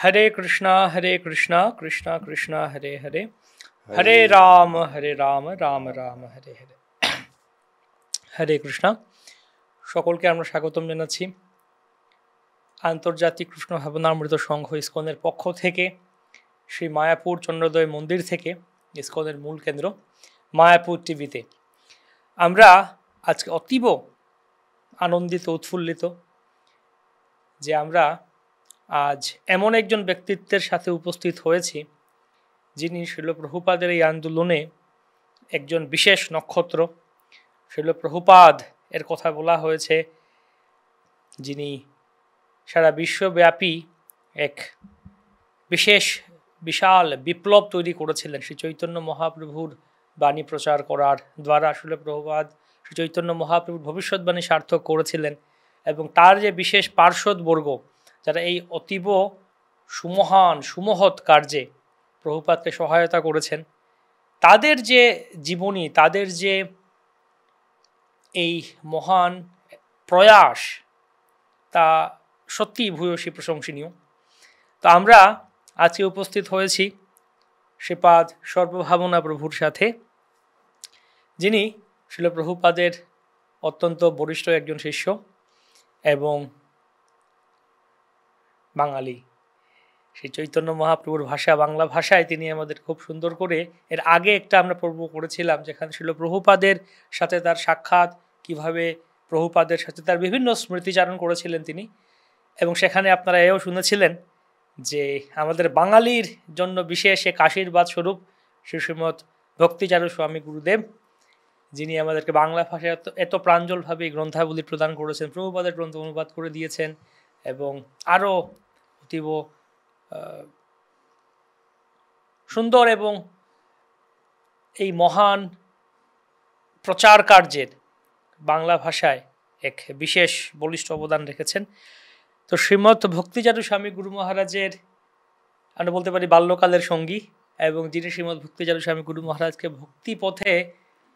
हरे कृष्णा कृष्णा कृष्णा हरे हरे हरे राम राम राम हरे हरे। हरे कृष्णा। সকলকে আমরা স্বাগতম জানাচ্ছি আন্তর্জাতিক কৃষ্ণ ভাবনামৃত সংঘ ইসকনের পক্ষ থেকে, শ্রী মায়াপুর চন্দ্রোদয় মন্দির থেকে, ইসকনের মূল কেন্দ্র মায়াপুর টিভিতে। আমরা আজকে অতীব আনন্দিত উৎফুল্লিত যে আমরা আজ এমন একজন ব্যক্তিত্বের সাথে উপস্থিত হয়েছি যিনি শ্রীল প্রভুপাদের এই আন্দোলনে একজন বিশেষ নক্ষত্র। শ্রীল প্রভুপাদ এর কথা বলা হয়েছে যিনি সারা বিশ্বব্যাপী এক বিশেষ বিশাল বিপ্লব তৈরি করেছিলেন। শ্রী চৈতন্য মহাপ্রভুর বাণী প্রচার করার দ্বারা শ্রীল প্রভুপাদ শ্রী চৈতন্য মহাপ্রভুর ভবিষ্যৎবাণী সার্থক করেছিলেন, এবং তার যে বিশেষ পার্শ্বদবর্গ যারা এই অতীব সুমহান সুমহৎ কার্যে প্রভুপাদকে সহায়তা করেছেন, তাদের যে জীবনী, তাদের যে এই মহান প্রয়াস, তা সত্যি ভূয়সী প্রশংসনীয়। তো আমরা আজকে উপস্থিত হয়েছি শ্রীপাদ সর্বভাবনা প্রভুর সাথে, যিনি শ্রীল প্রভুপাদের অত্যন্ত বরিষ্ঠ একজন শিষ্য এবং বাঙালি। সেই চৈতন্য মহাপ্রভুর ভাষা বাংলা ভাষায় তিনি আমাদের খুব সুন্দর করে, এর আগে একটা আমরা পর্ব করেছিলাম যেখানে শ্রীল প্রভুপাদের সাথে তার সাক্ষাৎ, কিভাবে প্রভুপাদের সাথে তার বিভিন্ন স্মৃতিচারণ করেছিলেন তিনি, এবং সেখানে আপনারা এও শুনেছিলেন যে আমাদের বাঙালির জন্য বিশেষ এক আশীর্বাদ স্বরূপ শ্রী শ্রীমৎ ভক্তিচারু স্বামী গুরুদেব, যিনি আমাদেরকে বাংলা ভাষায় এত প্রাঞ্জলভাবে গ্রন্থাবলী প্রদান করেছেন, প্রভুপাদের গ্রন্থ অনুবাদ করে দিয়েছেন, এবং আরও অতীব সুন্দর এবং এই মহান প্রচার কার্যের বাংলা ভাষায় এক বিশেষ বলিষ্ঠ অবদান রেখেছেন। তো শ্রীমৎ ভক্তিচারু স্বামী গুরু মহারাজের আমরা বলতে পারি বাল্যকালের সঙ্গী, এবং যিনি শ্রীমৎ ভক্তিচারু স্বামী গুরু মহারাজকে ভক্তি পথে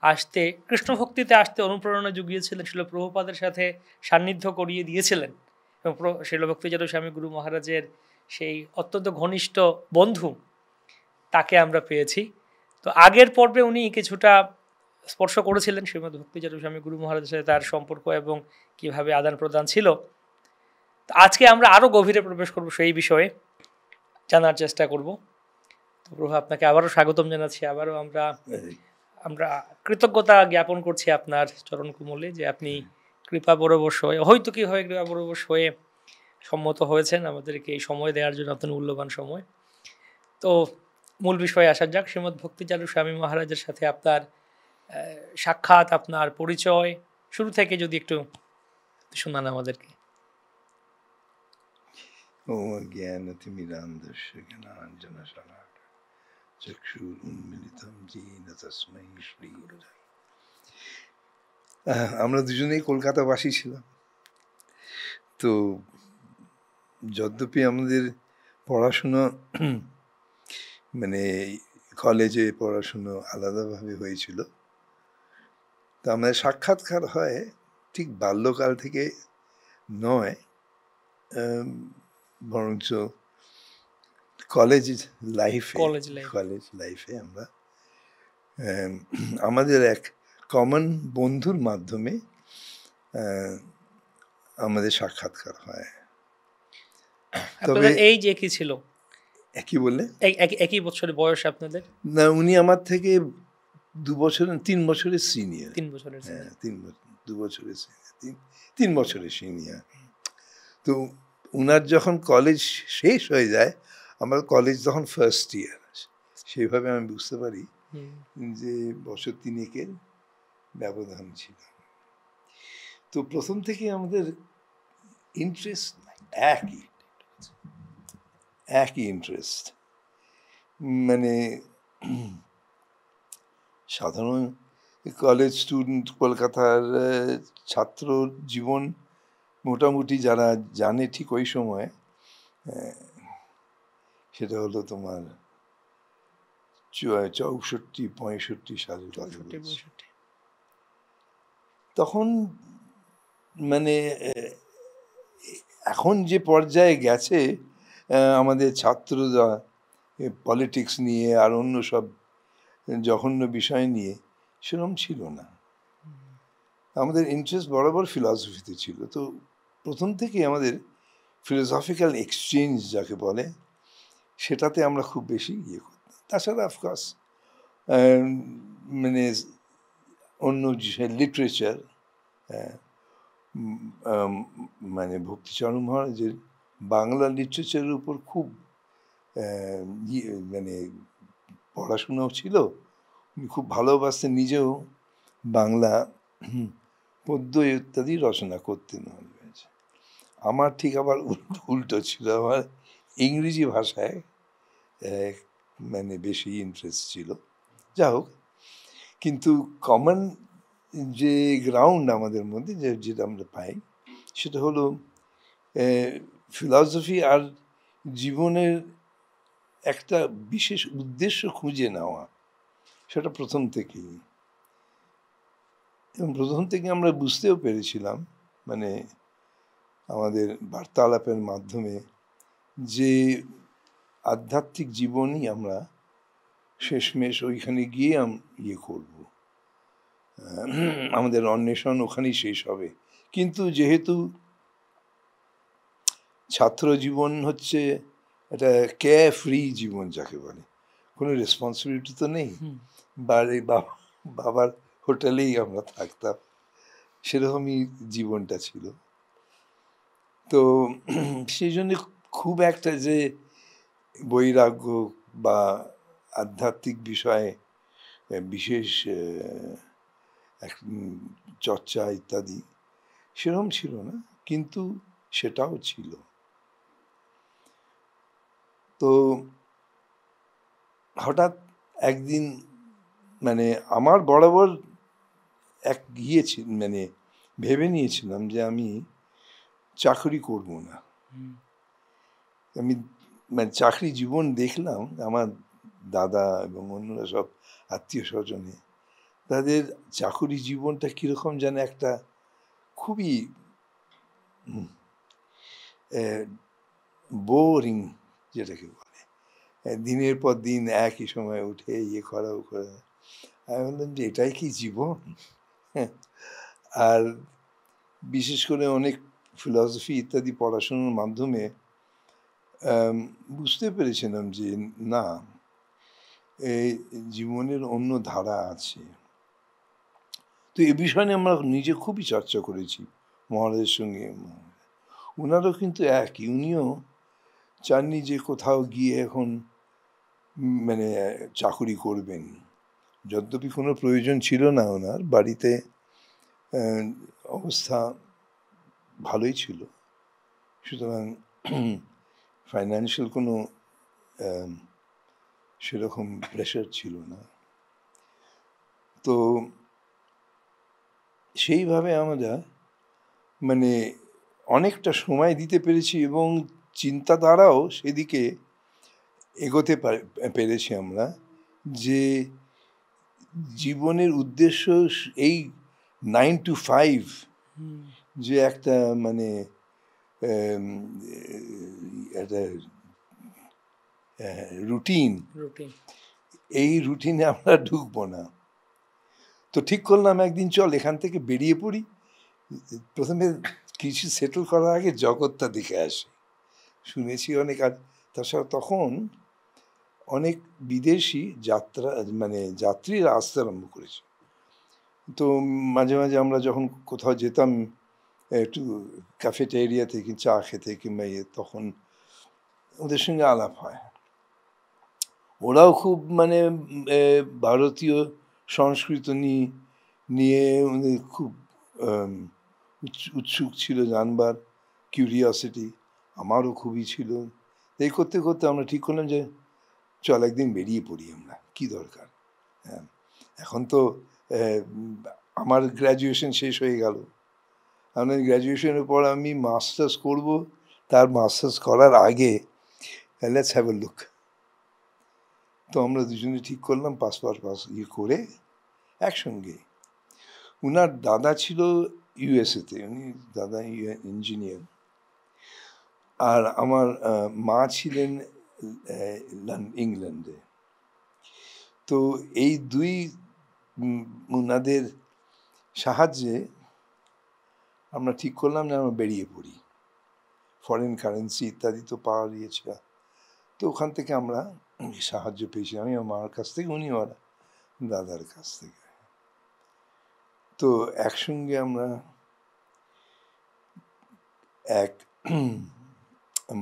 আসতে, কৃষ্ণ ভক্তিতে আসতে অনুপ্রেরণা জুগিয়েছিলেন, শ্রীল প্রভুপাদের সাথে সান্নিধ্য করিয়ে দিয়েছিলেন, এবং শ্রীল ভক্তিচারু স্বামী গুরু মহারাজের সেই অত্যন্ত ঘনিষ্ঠ বন্ধু তাকে আমরা পেয়েছি। তো আগের পর্বে উনি কিছুটা স্পর্শ করেছিলেন শ্রীমৎ ভক্তিচারু স্বামী গুরু মহারাজের সাথে তার সম্পর্ক এবং কিভাবে আদান প্রদান ছিল। তো আজকে আমরা আরও গভীরে প্রবেশ করব, সেই বিষয়ে জানার চেষ্টা করব। তো প্রভু, আপনাকে আবারও স্বাগতম জানাচ্ছি। আবারও আমরা কৃতজ্ঞতা জ্ঞাপন করছি আপনার চরণ কুমলে যে আপনি কৃপা বরবশ হয়ে, হয়তো কি হয়ে কৃপা বরবশ হয়ে সম্মত হয়েছেন আমাদেরকে এই সময় দেওয়ার জন্য, অত্যন্ত মূল্যবান সময়। তো মূল বিষয়ে আসা যাক। শ্রীমৎ ভক্তিচারু স্বামী মহারাজের সাথে আপনার সাক্ষাৎ, আপনার পরিচয় শুরু থেকে যদি একটু শোনান আমাদেরকে। আমরা দুজনেই কলকাতাবাসী ছিলাম। তো যদ্যপি আমাদের পড়াশুনো মানে কলেজে পড়াশুনো আলাদাভাবে হয়েছিল, তো আমাদের সাক্ষাৎকার হয় ঠিক বাল্যকাল থেকে নয়, বরঞ্চ কলেজ লাইফে আমরা আমাদের এক কমন বন্ধুর মাধ্যমে আমাদের সাক্ষাৎকার হয়। তবে এই যে কি ছিল, একই বললে একই বছরের বয়স আপনাদের? না, উনি আমার থেকে 3 বছরের সিনিয়র। 3 বছরের? হ্যাঁ, 3 বছরের সিনিয়র। তো উনার যখন কলেজ শেষ হয়ে যায়, আমার কলেজ তখন ফার্স্ট ইয়ার, সেইভাবে আমি বুঝতে পারি যে বছর 3 ব্যবধান ছিল। তো প্রথম থেকে আমাদের ইন্টারেস্ট একই ইন্টারেস্ট, মানে সাধারণ কলেজ স্টুডেন্ট, কলকাতার ছাত্র জীবন মোটামুটি যারা জানে ঠিক ওই সময়, সেটা হলো তোমার 64-65 সালের কথা বলছি। তখন মানে এখন যে পর্যায়ে গেছে আমাদের ছাত্ররা পলিটিক্স নিয়ে আর অন্য সব জঘন্য বিষয় নিয়ে সেরকম ছিল না। আমাদের ইন্টারেস্ট বরাবর ফিলসফিতে ছিল। তো প্রথম থেকেই আমাদের ফিলোসফিক্যাল এক্সচেঞ্জ যাকে বলে সেটাতে আমরা খুব বেশি ইয়ে করতাম। তাছাড়া অফকোর্স মানে অন্য লিটারেচার, মানে ভক্তিচরণ মহারাজের বাংলা লিটারেচারের উপর খুব মানে পড়াশোনাও ছিল। উনি খুব ভালোবাসতেন, নিজেও বাংলা পদ্য ইত্যাদি রচনা করতেন। আমার ঠিক আবার উল্টো ছিল, আমার ইংরেজি ভাষায় মানে বেশি ইন্টারেস্ট ছিল। যা হোক, কিন্তু কমন যে গ্রাউন্ড আমাদের মধ্যে যেটা আমরা পাই সেটা হলো ফিলসফি আর জীবনের একটা বিশেষ উদ্দেশ্য খুঁজে নেওয়া, সেটা প্রথম থেকেই। এবং প্রথম থেকে আমরা বুঝতেও পেরেছিলাম, মানে আমাদের বার্তালাপের মাধ্যমে, যে আধ্যাত্মিক জীবনই আমরা শেষমেশ ওইখানে গিয়ে ইয়ে করব, আমাদের অন্বেষণ ওখানেই শেষ হবে। কিন্তু যেহেতু ছাত্র জীবন হচ্ছে একটা কেয়ার ফ্রি জীবন যাকে বলে, কোনো রেসপন্সিবিলিটি তো নেই, বাড়ি বাবার হোটেলেই আমরা থাকতাম, সেরকমই জীবনটা ছিল। তো সেই জন্য খুব একটা যে বৈরাগ্য বা আধ্যাত্মিক বিষয়ে বিশেষ চর্চা ইত্যাদি সেরকম ছিল না, কিন্তু সেটাও ছিল। তো হঠাৎ একদিন, মানে আমার বরাবর মানে ভেবে নিয়েছিলাম যে আমি চাকরি করব না। আমি মানে চাকরি জীবন দেখলাম আমার দাদা এবং অন্যরা সব আত্মীয় স্বজনে, তাদের চাকরি জীবনটা কিরকম যেন একটা খুবই বোরিং যেটাকে বলে, দিনের পর দিন একই সময় উঠে ইয়ে করা ও করা। আমি বললাম যে এটাই কি জীবন? আর বিশেষ করে অনেক ফিলসফি ইত্যাদি পড়াশোনার মাধ্যমে বুঝতে পেরেছিলাম যে না, এই জীবনের অন্য ধারা আছে। তো এ বিষয় নিয়ে আমরা নিজে খুবই চর্চা করেছি মহারাজের সঙ্গে। ওনারও কিন্তু একই, উনিও চাননি যে কোথাও গিয়ে এখন মানে চাকুরি করবেন। যদ্যপি কোনো প্রয়োজন ছিল না, ওনার বাড়িতে অবস্থা ভালোই ছিল, সুতরাং ফাইন্যান্সিয়াল কোনো সেরকম প্রেশার ছিল না। তো সেইভাবে আমরা মানে অনেকটা সময় দিতে পেরেছি এবং চিন্তাধারাও সেদিকে এগোতে পেরেছি আমরা, যে জীবনের উদ্দেশ্য এই 9 to 5 যে একটা মানে একটা রুটিন, এই রুটিনে আমরা ঢুকবো না। তো ঠিক করলাম একদিন চল এখান থেকে বেরিয়ে পড়ি, প্রথমে কিছু সেটেল করার আগে জগৎটা দেখে আসি। শুনেছি অনেক, আর তাছাড়া তখন অনেক বিদেশি যাত্রীরা আসতে আরম্ভ করেছে। তো মাঝে মাঝে আমরা যখন কোথাও যেতাম একটু ক্যাফেটেরিয়া থেকে চা খেতে কিংবা তখন ওদের সঙ্গে আলাপ হয়। ওরাও খুব মানে ভারতীয় সংস্কৃতি নিয়ে খুব উৎসুক ছিল জানবার, কিউরিয়াসিটি আমারও খুবই ছিল। এই করতে করতে আমরা ঠিক করলাম যে চল একদিন বেরিয়ে পড়ি আমরা, কি দরকার। হ্যাঁ, এখন তো আমার গ্র্যাজুয়েশন শেষ হয়ে গেল, আমার গ্র্যাজুয়েশনের পর আমি মাস্টার্স করব, তার মাস্টার্স করার আগে লেটস হ্যাভ এ লুক। তো আমরা দুজনে ঠিক করলাম পাসপোর্ট করে একসঙ্গে। উনার দাদা ছিল ইউএসএতে, উনি দাদা ইঞ্জিনিয়ার। আর আমার মা ছিলেন ইংল্যান্ডে। তো এই দুই ওনাদের সাহায্যে আমরা ঠিক করলাম যে আমরা বেরিয়ে পড়ি। ফরেন কারেন্সি ইত্যাদি তো পাওয়া গিয়েছিল, তো ওখান থেকে আমরা সাহায্য পেয়েছি, আমি আমার মার কাছ থেকে, উনি ওর দাদার কাছ থেকে। তো একসঙ্গে আমরা এক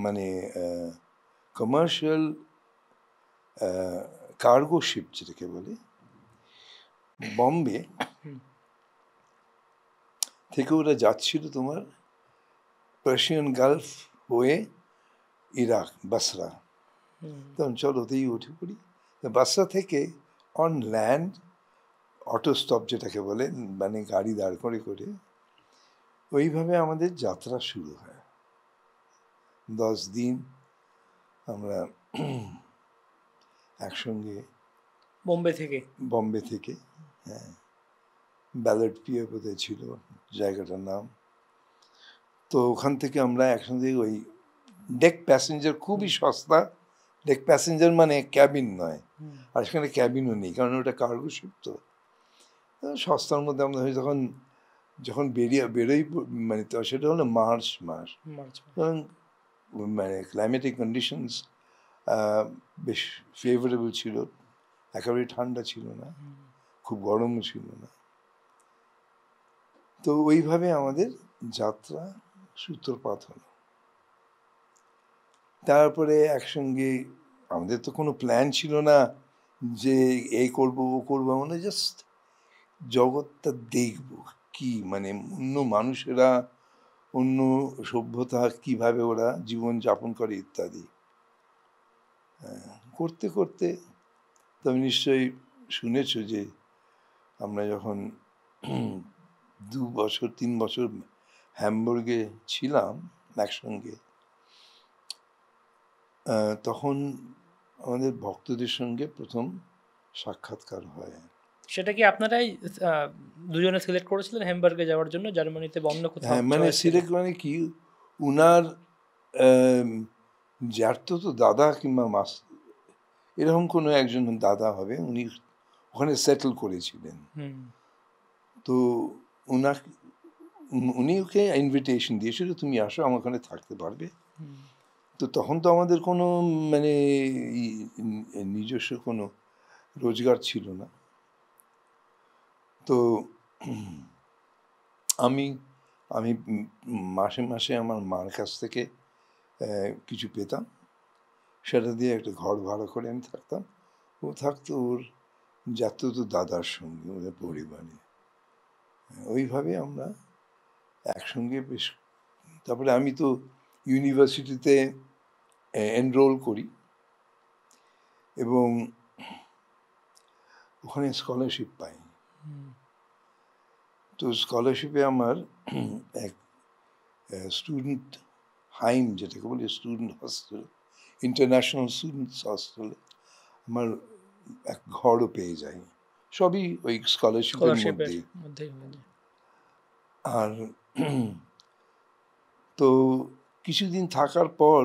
মানে কমার্শিয়াল কার্গো শিপ যেটাকে বলে, বম্বে থেকে ওরা যাচ্ছিল তোমার পার্সিয়ান গালফ হয়ে ইরাক, বাসরা। তখন চলো ওতেই উঠে পড়ি। বাসরা থেকে অন ল্যান্ড অটো স্টপ যেটাকে বলে, মানে গাড়ি দাঁড় করে করে ওইভাবে আমাদের যাত্রা শুরু হয়। 10 দিন আমরা একসঙ্গে বম্বে থেকে হ্যাঁ, ব্যালেট পিয়ে বোধহয় ছিল জায়গাটার নাম। তো ওখান থেকে আমরা একসঙ্গে ওই ডেক প্যাসেঞ্জার, খুবই সস্তা ডেক প্যাসেঞ্জার, মানে ক্যাবিন নয়, আর সেখানে ক্যাবিনও নেই কারণ ওটা কার্গো শিপ। তো সস্তার মধ্যে আমরা যখন বেরোই, মানে সেটা হলো মার্চ মাস, মানে ক্লাইমেটিক কন্ডিশনস বেশ ফেভারেবল ছিল, একেবারে ঠান্ডা ছিল না, খুব গরমও ছিল না। তো ওইভাবে আমাদের যাত্রা সূত্রপাত হলো। তারপরে একসঙ্গে আমাদের তো কোনো প্ল্যান ছিল না যে এই করবো ও করবো, মানে জাস্ট জগৎটা দেখবো কি, মানে অন্য মানুষেরা, অন্য সভ্যতা কিভাবে ওরা জীবন যাপন করে ইত্যাদি। করতে করতে তুমি নিশ্চয়ই শুনেছ যে আমরা যখন 2 বছর 3 বছর হ্যামবুর্গে ছিলাম একসঙ্গে, তখন আমাদের ভক্তদের সঙ্গে প্রথম সাক্ষাৎকার হয়। সেটা কি আপনারাই দুজনে সিলেক্ট করেছিলেন হ্যামবার্গে যাওয়ার জন্য, জার্মানিতে অন্য কোথাও? হ্যাঁ, মানে সিলেক্ট মানে কি, উনার যার তো দাদা কিংবা মাস এরকম কোনো একজন দাদা হবে, উনি ওখানে সেটেল করেছিলেন। তো উনি ওকে ইনভিটেশন দিয়েছিল, তুমি আসো আমার ওখানে থাকতে পারবে। তো তখন তো আমাদের কোনো মানে নিজস্ব কোনো রোজগার ছিল না। তো আমি মাসে মাসে আমার মার কাছ থেকে কিছু পেতাম, সেটা দিয়ে একটা ঘর ভাড়া করে আমি থাকতাম। ও থাকতো ওর তো দাদার সঙ্গে, ওদের পরিবারে। ওইভাবে আমরা একসঙ্গে বেশ। তারপরে আমি তো ইউনিভার্সিটিতে এনরোল করি এবং ওখানে স্কলারশিপ পাই। তো স্কলারশিপে আমার এক স্টুডেন্ট হাইম যেটাকে বলি, student hostel, international students hostel, আমার এক ঘরও পেয়ে যাই, সবই ওই স্কলারশিপের মধ্যেই। আর তো কিছুদিন থাকার পর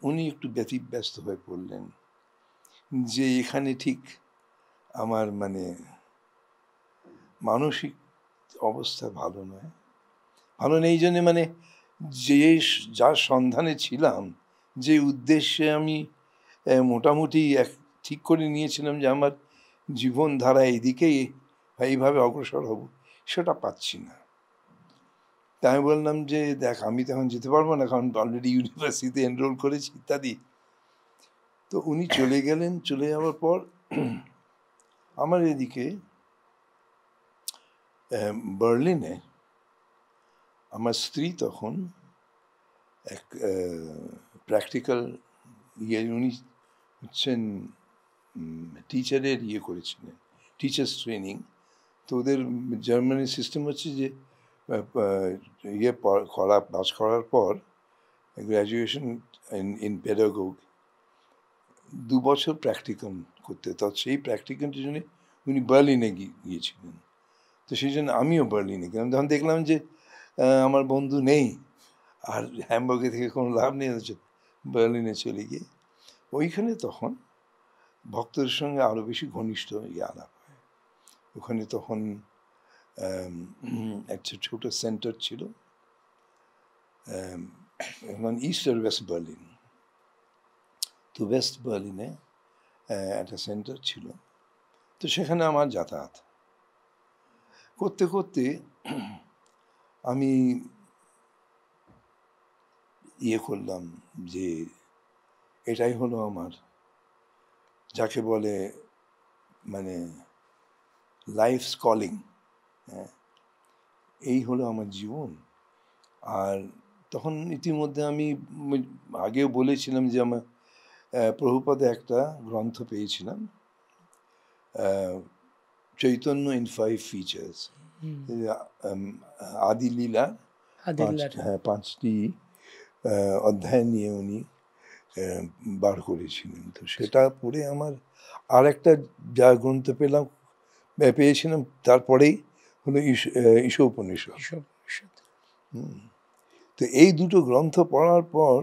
উনি একটু ব্যতিব্যস্ত হয়ে পড়লেন যে এখানে ঠিক আমার মানে মানসিক অবস্থা ভালো নয়। ভালো নেই জন্যে মানে যার সন্ধানে ছিলাম, যে উদ্দেশ্যে আমি মোটামুটি ঠিক করে নিয়েছিলাম যে আমার জীবনধারা এইদিকেই এইভাবে অগ্রসর হব, সেটা পাচ্ছি না। তাই আমি বললাম যে দেখ, আমি তো এখন যেতে পারবো না, কারণ অলরেডি ইউনিভার্সিটিতে এনরোল করেছি ইত্যাদি। তো উনি চলে গেলেন। চলে যাওয়ার পর আমার এদিকে বার্লিনে আমার স্ত্রী তখন এক প্র্যাকটিক্যাল উনি হচ্ছেন টিচারের করেছিলেন, টিচার্স ট্রেনিং। তো ওদের জার্মানির সিস্টেম হচ্ছে যে পাস করার পর গ্র্যাজুয়েশন ইন পেডাগোগ 2 বছর প্র্যাকটিক্যাল করতে। তো সেই প্র্যাকটিক্যালটির জন্য উনি বার্লিনে গিয়েছিলেন। তো সেই জন্য আমিও বার্লিনে গেলাম। যখন দেখলাম যে আমার বন্ধু নেই, আর হ্যামবার্গে থেকে কোনো লাভ নেই, বার্লিনে চলে গিয়ে ওইখানে তখন ভক্তদের সঙ্গে আরও বেশি ঘনিষ্ঠ আলাপ হয়। ওখানে তখন একটা ছোট সেন্টার ছিল, ইস্ট আর ওয়েস্ট বার্লিন। তো ওয়েস্ট বার্লিনে একটা সেন্টার ছিল, তো সেখানে আমার যাতায়াত করতে করতে আমি করলাম যে এটাই হলো আমার, যাকে বলে মানে লাইফস কলিং। হ্যাঁ, এই হলো আমার জীবন। আর তখন ইতিমধ্যে আমি আগেও বলেছিলাম যে আমার প্রভুপাদে একটা গ্রন্থ পেয়েছিলাম, চৈতন্য ইন 5 ফিচার্স, আদি লীলা, পাঁচটি অধ্যায় নিয়ে উনি বার করেছিলেন। তো সেটা পড়ে আমার আর একটা যা গ্রন্থ পেয়েছিলাম তারপরেই হলো ঈশোপনিষদ। তো এই দুটো গ্রন্থ পড়ার পর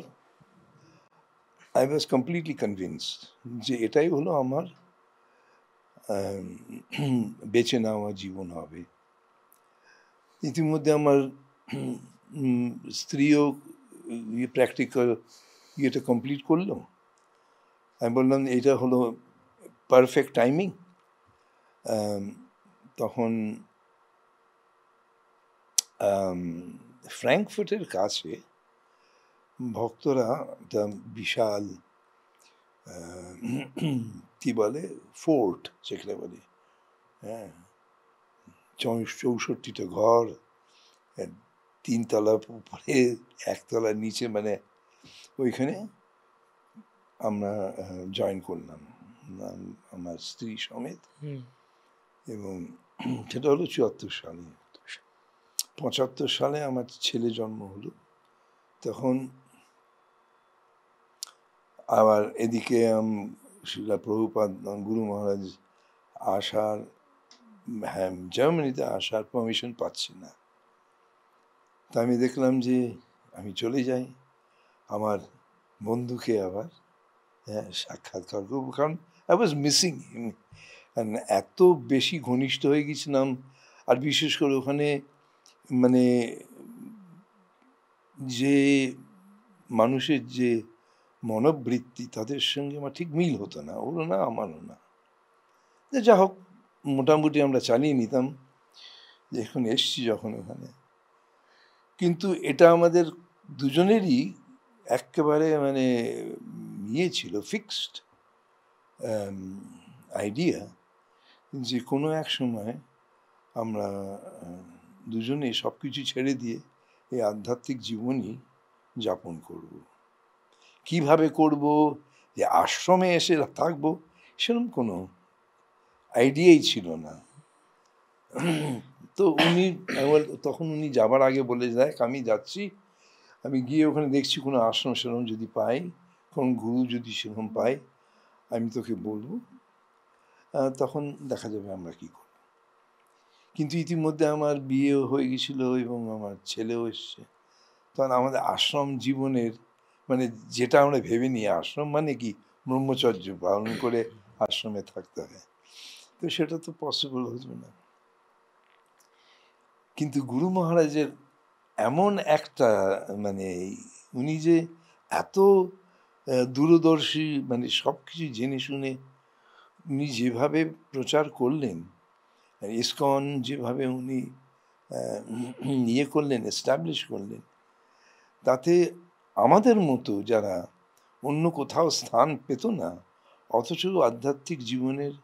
আই ওয়াজ কমপ্লিটলি কনভিন্সড যে এটাই হলো আমার বেছে নেওয়া জীবন হবে। ইতিমধ্যে আমার স্ত্রীও প্র্যাকটিক্যাল ইয়েটা কমপ্লিট করলো। আমি বললাম এটা হলো পারফেক্ট টাইমিং। তখন ফ্র্যাঙ্কফুর্টের কাছে ভক্তরা একটা বিশাল কি বলে ফোর্ট, সেখানে বলে, হ্যাঁ, 64টা ঘর, 3 তলা উপরে, 1 তলা নিচে, মানে ওইখানে আমরা জয়েন করলাম আমার স্ত্রী সমেত। এবং সেটা হলো 74 সালে। 75 সালে আমার ছেলে জন্ম হলো। তখন আবার এদিকে শিলা প্রভুপাদ গুরু মহারাজ আসার, হ্যাঁ, জার্মানিতে আসার পারমিশন পাচ্ছি না। তা আমি দেখলাম যে আমি চলে যাই আমার বন্ধুকে আবার সাক্ষাৎকার করবো, কারণ আই ওয়াজ মিসিং হিম। এত বেশি ঘনিষ্ঠ হয়ে গেছিলাম। আর বিশেষ করে ওখানে মানে যে মানুষের যে মনোবৃত্তি, তাদের সঙ্গে আমার ঠিক মিল হতো না, ওরও না আমারও না। যা হোক, মোটামুটি আমরা চালিয়ে নিতাম এখন এসছি যখন ওখানে। কিন্তু এটা আমাদের দুজনেরই একেবারে মানে ছিল ফিক্সড আইডিয়া যে কোনো এক সময় আমরা দুজনে সব কিছু ছেড়ে দিয়ে এই আধ্যাত্মিক জীবনই যাপন করব। কিভাবে করব, যে আশ্রমে এসে থাকবো, সেরকম কোনো আইডিয়াই ছিল না। তো তখন উনি যাবার আগে বলে যায়, আমি যাচ্ছি, আমি গিয়ে ওখানে দেখছি কোনো আশ্রম সেরকম যদি পাই, কোন গুরু যদি সেরকম পাই, আমি তোকে বলবো, তখন দেখা যাবে আমরা কি করব। কিন্তু ইতিমধ্যে আমার বিয়েও হয়ে গেছিল এবং আমার ছেলেও এসছে। তখন আমাদের আশ্রম জীবনের মানে যেটা আমরা ভেবে নিই আশ্রম মানে কি ব্রহ্মচর্য পালন করে আশ্রমে থাকতে হয়, তো সেটা তো পসিবল হতো না। কিন্তু গুরু মহারাজের এমন একটা মানে উনি যে এত দূরদর্শী, মানে সব কিছু জেনে শুনে উনি যেভাবে প্রচার করলেন, ইসকন যেভাবে উনি করলেন, এস্টাবলিশ করলেন, তাতে আমাদের মতো যারা অন্য কোথাও স্থান পেত না, অথচ আধ্যাত্মিক জীবনের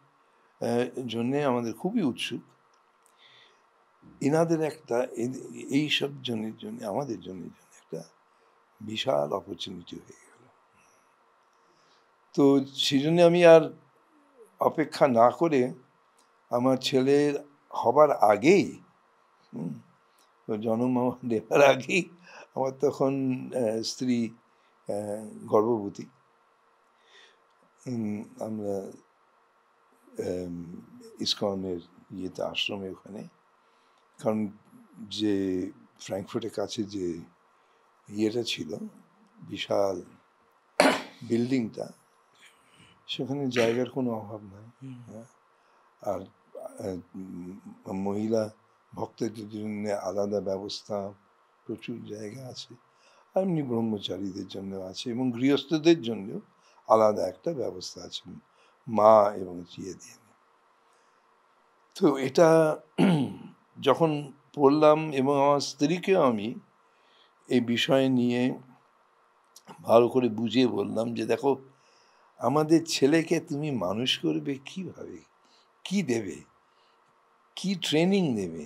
জন্যে আমাদের খুবই উৎসুক, এনাদের একটা এই সব জনের জন্য আমাদের জন্য একটা বিশাল অপরচুনিটি হয়ে গেল। তো সেই জন্য আমি আর অপেক্ষা না করে আমার ছেলের হবার আগেই, জন্ম নেবার আগেই আমার তখন স্ত্রী গর্ভবতী, আমরা ইসকনের আশ্রমে ওখানে, কারণ যে ফ্র্যাঙ্কফুর্টের কাছে যে ইয়েটা ছিল বিশাল বিল্ডিংটা, সেখানে জায়গার কোনো অভাব নাই। আর মহিলা ভক্তদের জন্য আলাদা ব্যবস্থা, প্রচুর জায়গা আছে। এমনি ব্রহ্মচারীদের জন্য আছে এবং গৃহস্থদের জন্য আলাদা একটা ব্যবস্থা আছে, মা এবং চিয়ে দিয়ে। তো এটা যখন পড়লাম এবং আমার স্ত্রীকেও আমি এই বিষয় নিয়ে ভালো করে বুঝিয়ে বললাম যে দেখো, আমাদের ছেলেকে তুমি মানুষ করবে কিভাবে, কি দেবে, কি ট্রেনিং দেবে,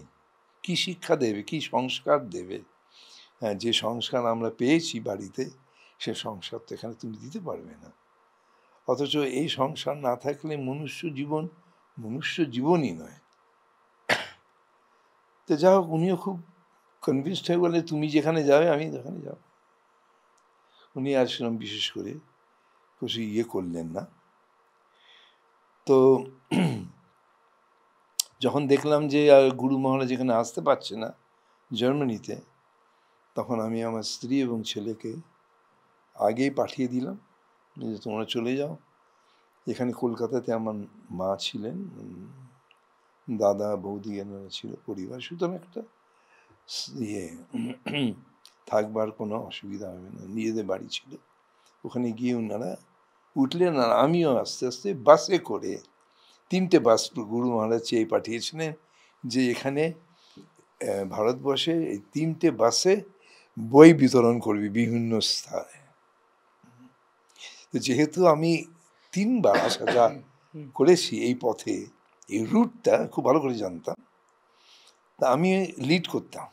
কি শিক্ষা দেবে, কি সংস্কার দেবে? হ্যাঁ, যে সংস্কার আমরা পেয়েছি বাড়িতে, সে সংস্কার তো এখানে তুমি দিতে পারবে না। অথচ এই সংসার না থাকলে মনুষ্য জীবনই নয়। তো যা হোক, উনিও খুব কনভিন্সড হয়ে বলে তুমি যেখানে যাবে আমি সেখানে যাব। উনি আর সেরকম বিশেষ করে কিছু ইয়ে করলেন না। তো যখন দেখলাম যে আর গুরু মহারাজ এখানে আসতে পারছে না জার্মানিতে, তখন আমি আমার স্ত্রী এবং ছেলেকে আগেই পাঠিয়ে দিলাম যে তোমরা চলে যাও। এখানে কলকাতাতে আমার মা ছিলেন, দাদা বৌদি এনারা ছিল, পরিবার, সুতরাং একটা ইয়ে থাকবার কোনো অসুবিধা হবে না, নিজেদের বাড়ি ছিল। ওখানে গিয়ে ওনারা উঠলেন, আর আমিও আস্তে আস্তে বাসে করে, 3টে বাস গুরু মহারাজ চেয়ে পাঠিয়েছিলেন যে এখানে ভারতবর্ষে এই 3টে বাসে বই বিতরণ করবি বিভিন্ন স্থানে। তো যেহেতু আমি 3বার আসা যা করেছি এই পথে, এই রুটটা খুব ভালো করে জানতাম, তা আমি লিড করতাম।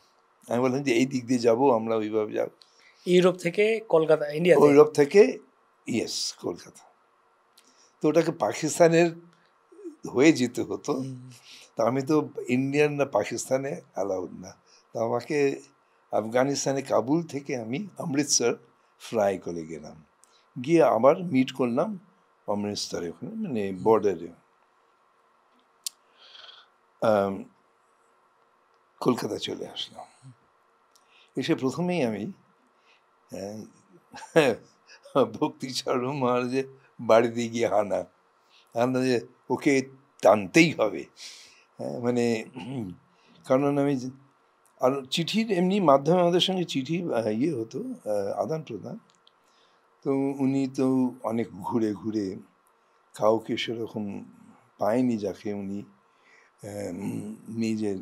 আমি বললাম যে এই দিক দিয়ে যাবো আমরা, ওইভাবে যাবো। ইউরোপ থেকে কলকাতা, ইন্ডিয়া, ইউরোপ থেকে ইয়েস কলকাতা। তো ওটাকে পাকিস্তানের হয়ে যেতে হতো। তা আমি তো ইন্ডিয়ান না পাকিস্তানে অ্যালাউড না। তো আমাকে আফগানিস্তানে কাবুল থেকে আমি অমৃতসর ফ্লাই করে গেলাম, গিয়ে আবার মিট করলাম অমৃতসরে, ওখানে মানে বর্ডারে। কলকাতা চলে আসলাম। এসে প্রথমেই আমি ভক্তিচরণ মহারাজের বাড়িতে গিয়ে হানা যে ওকে টানতেই হবে। হ্যাঁ, মানে কারণ আমি আর চিঠির এমনি মাধ্যমে আমাদের সঙ্গে চিঠি ইয়ে হতো, আদান প্রদান। তো উনি তো অনেক ঘুরে ঘুরে কাউকে সেরকম পায়নি যাকে উনি নিজের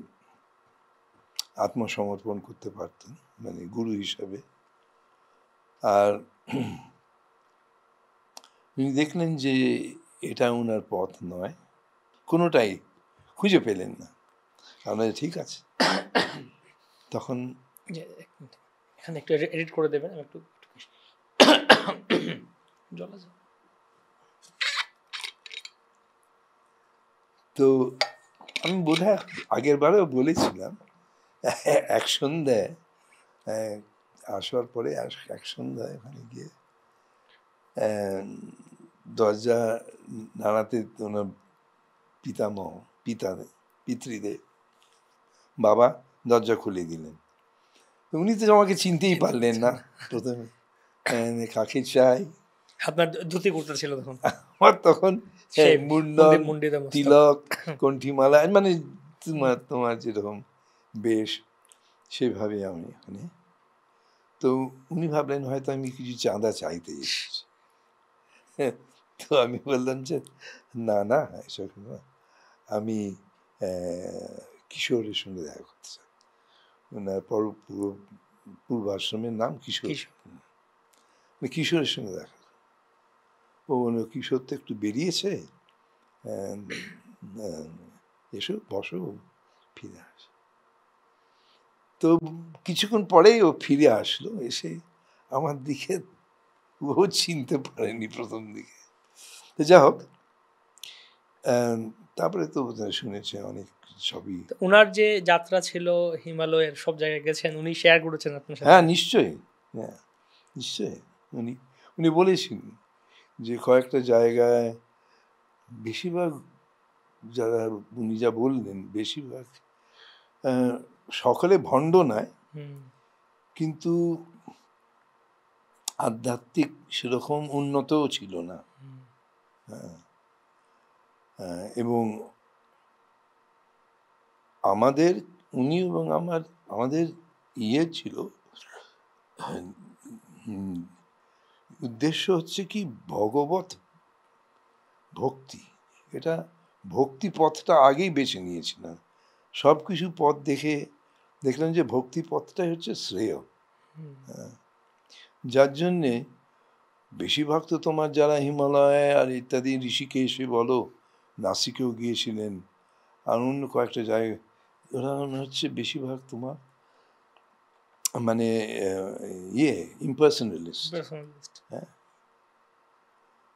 আত্মসমর্পণ করতে পারতেন মানে গুরু হিসাবে। আর উনি দেখলেন যে এটা ওনার পথ নয়, কোনোটাই খুঁজে পেলেন না। আমরা ঠিক আছে, তখন এখানে একটু এডিট করে দেবেন, একটু জল আছে। তো আমি বোধহয় আগের বারেও বলেছিলাম, এক সন্ধ্যায় আসার পরে এক সন্ধ্যায় ওখানে গিয়ে দরজা নাড়াতে ওনার পিতৃদেব বাবা দরজা খুলে দিলেন। উনি তো আমাকে চিনতেই পারলেন না প্রথমে। কাকে চাই, আপনার ধুতি কুর্তা ছিল তখন? আমার তখন মুন্ডন, তিলক, কণ্ঠিমালা, মানে তোমার যেরকম বেশ সেভাবে আমি এখানে। তো উনি ভাবলেন হয়তো আমি কিছু চাঁদা চাইতে এসেছি। তো আমি বললাম যে না না, এসব না, আমি কিশোরের সঙ্গে দেখা করতে চাই। ওনার পূর্বাশ্রমের নাম কিশোর। কিশোরের সঙ্গে দেখা, ও বলল কিশোর তো একটু বেরিয়েছে, এসো বসো, ফিরে আস। তো কিছুক্ষণ পরেই ও ফিরে আসলো, এসে আমার দিকে ও চিনতে পারেনি প্রথম দিকে। তো যা হোক, তারপরে তো শুনেছে অনেক সবই। ওনার যে যাত্রা ছিল হিমালয়ের সব জায়গায় গেছেন, উনি শেয়ার করেছেন আপনার সাথে? হ্যাঁ নিশ্চয়ই, হ্যাঁ নিশ্চয়ই। উনি বলেছিলেন যে কয়েকটা জায়গায়, বেশিরভাগ যারা উনি যা বললেন বেশিরভাগ সকলে ভণ্ড নয়, কিন্তু আধ্যাত্মিক সেরকম উন্নতও ছিল না। এবং আমাদের উনি এবং আমাদের ছিল উদ্দেশ্য হচ্ছে কি ভগবত ভক্তি। এটা ভক্তি পথটা আগেই বেছে নিয়েছিলাম। সব কিছু পথ দেখলাম যে ভক্তি পথটাই হচ্ছে শ্রেয়। যার জন্যে বেশিরভাগ তো তোমার যারা হিমালয় আর ইত্যাদি ঋষিকেশে বলো, নাসিকেও গিয়েছিলেন, আর অন্য কয়েকটা জায়গায়, ওরা হচ্ছে বেশিরভাগ তোমার মানে ইম্পার্সোনালিস্ট। হ্যাঁ,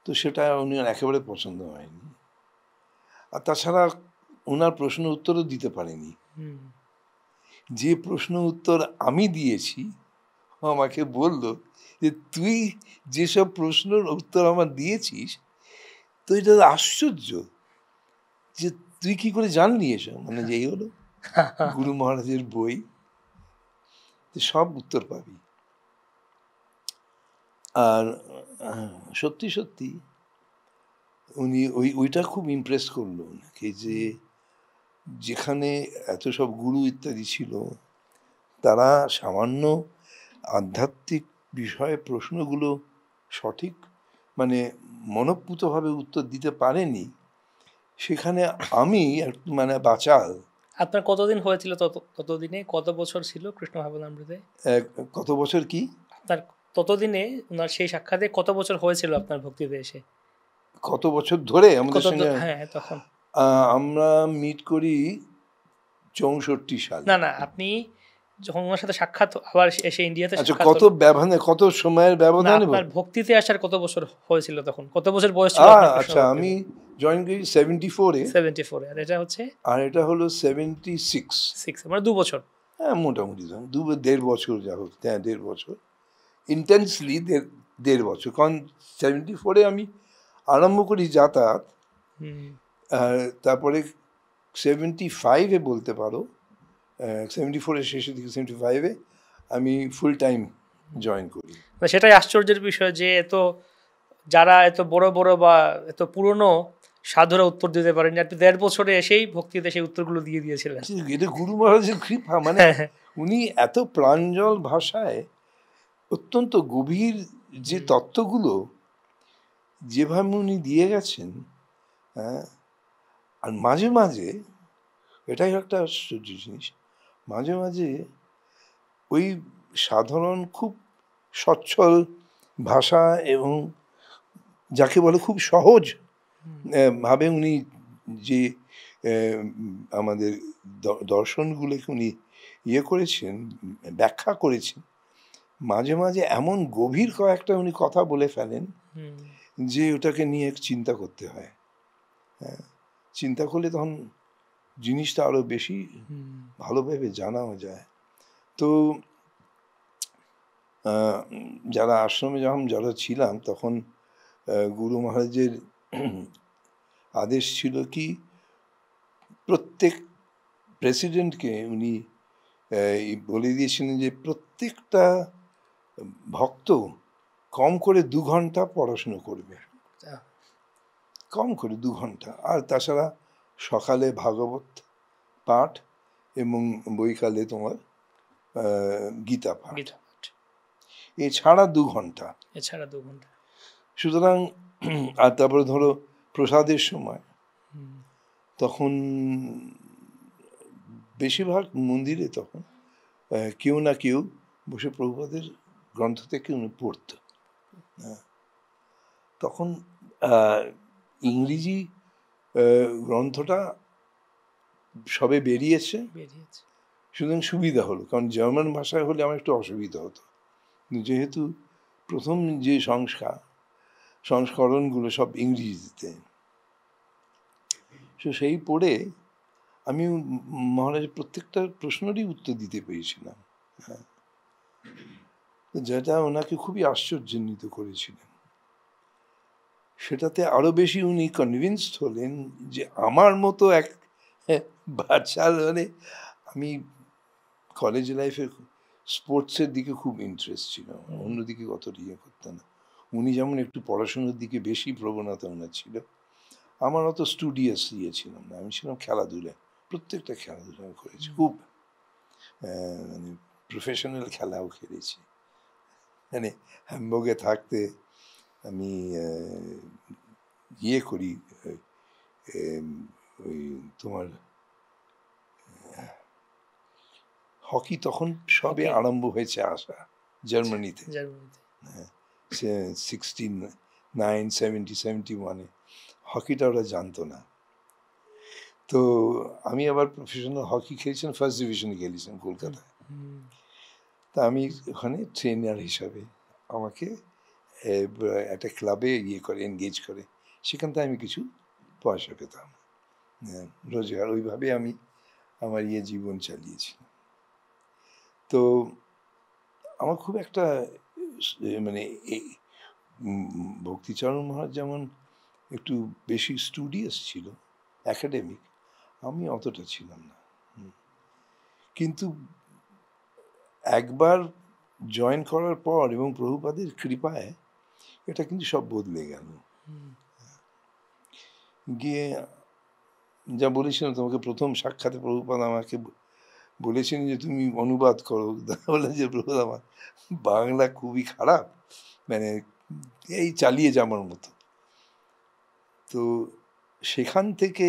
তো সেটা উনি একেবারে পছন্দ হয়নি। আর তাছাড়া ওনার প্রশ্ন উত্তরও দিতে পারেনি। যে প্রশ্ন উত্তর আমি দিয়েছি, আমাকে বলল যে তুই যেসব প্রশ্নের উত্তর আমার দিয়েছিস, তো এটা আশ্চর্য যে তুই কি করে জানলি এসব, মানে যেই হলো গুরু মহারাজের বই, সব উত্তর পাবি। আর সত্যি সত্যি উনি ওইটা খুব ইমপ্রেস করলো ওনাকে, যে যেখানে এত সব গুরু ইত্যাদি ছিল, তারা সামান্য আধ্যাত্মিক বিষয়ে প্রশ্নগুলো সঠিক মানে মনঃপূতভাবে উত্তর দিতে পারেনি, সেখানে আমি মানে বাচাল। আপনার কতদিন হয়েছিল ততদিনে? কত বছর ছিল কৃষ্ণ ভাবনামৃতে? কত বছর কি? আপনার ততদিনে ওনার সেই সাক্ষাতে কত বছর হয়েছিল আপনার ভক্তিতে এসে? কত বছর ধরে আমাদের সঙ্গে? হ্যাঁ, তখন আমরা মিট করি 64 সাল। না, আপনি যখন ওনার সাথে সাক্ষাৎ আবার এসে ইন্ডিয়াতে, আচ্ছা, কত ব্যবধানে, কত সময়ের ব্যবধানে? আপনার ভক্তিতে আসার কত বছর হয়েছিল তখন? কত বছর বয়স ছিল? আচ্ছা, আমি জয়েন করি 74-এ। আর এটা হচ্ছে? আর এটা হলো 76, মানে 2 বছর। হ্যাঁ, মোটামুটি 1.5 বছর, যা হোক। হ্যাঁ, 1.5 বছর ইন্টেন্সলি, 1.5 বছর। কারণ 74-এ আমি আরম্ভ করি যাতায়াত, তারপরে 75-এ বলতে পারো, 74-এর শেষের দিকে, 75-এ আমি ফুল টাইম জয়েন করি। সেটাই আশ্চর্যের বিষয় যে যারা এত বড় বড় বা এত পুরনো সাধুরা উত্তর দিতে পারেন, আপনি 1.5 বছরে এসেই ভক্তিতে সেই উত্তরগুলো দিয়ে দিয়েছিলেন। এটা গুরু মহারাজের কৃপা। মানে উনি এত প্রাঞ্জল ভাষায় অত্যন্ত গভীর যে তত্ত্বগুলো যেভাবে উনি দিয়ে গেছেন, হ্যাঁ। আর মাঝে মাঝে, এটাই একটা আশ্চর্য জিনিস, মাঝে মাঝে ওই সাধারণ খুব সচ্ছল ভাষা এবং যাকে বলে খুব সহজ ভাবে উনি যে আমাদের দর্শনগুলোকে উনি করেছেন, ব্যাখ্যা করেছেন, মাঝে মাঝে এমন গভীর কয়েকটা উনি কথা বলে ফেলেন যে ওটাকে নিয়ে চিন্তা করতে হয়। হ্যাঁ, চিন্তা করলে তখন জিনিসটা আরো বেশি ভালোভাবে জানাও যায়। তো যারা আশ্রমে যারা ছিলাম, তখন গুরু মহারাজের আদেশ ছিল কি, প্রত্যেক প্রেসিডেন্টকে উনি বলে দিয়েছিলেন যে প্রত্যেকটা ভক্ত কম করে 2 ঘন্টা পড়াশুনো করবে, কম করে 2 ঘন্টা। আর তাছাড়া সকালে ভাগবত পাঠ এবং বৈকালে তোমার গীতা পাঠ, এছাড়া 2 ঘন্টা। সুতরাং, আর তারপরে ধরো প্রসাদের সময়, তখন বেশিরভাগ মন্দিরে তখন কেউ না কেউ বসে প্রভুপাদের গ্রন্থ থেকে উনি পড়ত। তখন ইংরেজি গ্রন্থটা সবে বেরিয়েছে, সুতরাং সুবিধা হলো। কারণ জার্মান ভাষায় হলে আমার একটু অসুবিধা হতো, যেহেতু প্রথম যে সংস্করণগুলো সব ইংরেজিতে, সেই পড়ে আমি মহারাজের প্রত্যেকটা প্রশ্নেরই উত্তর দিতে পেরেছিলাম। হ্যাঁ, যেটা ওনাকে খুবই আশ্চর্যান্বিত করেছিলেন। সেটাতে আরো বেশি উনি কনভিন্সড হলেন যে আমার মতো এক বাচাল, মানে আমি কলেজ লাইফে স্পোর্টসের দিকে খুব ইন্টারেস্ট ছিল, অন্যদিকে অত ইয়ে করতেন না। উনি যেমন একটু পড়াশোনার দিকে বেশি প্রবণতা ওনার ছিল, আমার অত স্টুডিয়াস ইয়ে ছিলাম না, আমি ছিলাম খেলাধুলা, প্রত্যেকটা খেলাধুলা আমি করেছি, খুব মানে প্রফেশনাল খেলাও খেলেছি। মানে হ্যামবুর্গে থাকতে আমি ইয়ে করি, ওই তোমার হকি তখন সবে আরম্ভ হয়েছে আসা জার্মানিতে, 69-70-71 হকিটা ওরা জানতো না। তো আমি আবার প্রফেশনাল হকি খেলেছিলাম, ফার্স্ট ডিভিশনে খেলেছিলাম কলকাতায়। তা আমি ওখানে ট্রেনার হিসাবে আমাকে একটা ক্লাবে ইয়ে করে, এনগেজ করে, সেখান থেকে আমি কিছু পয়সা পেতাম, রোজগার। ওইভাবে আমি আমার জীবন চালিয়েছি। তো আমার খুব একটা মানে এই ভক্তিচরণ মহারাজ যেমন একটু বেশি স্টুডিয়াস ছিল, একাডেমিক, আমি অতটা ছিলাম না। কিন্তু একবার জয়েন করার পর এবং প্রভুপাদের কৃপায় এটা কিন্তু সব বদলে গেল। গিয়ে যা বলেছিলাম তোমাকে, প্রথম সাক্ষাতে প্রভুপাদ আমাকে বলেছেন যে তুমি অনুবাদ করো। বলে যে প্রভুপাদ আমার বাংলা খুবই খারাপ, মানে এই চালিয়ে যাওয়ার মতো। তো সেখান থেকে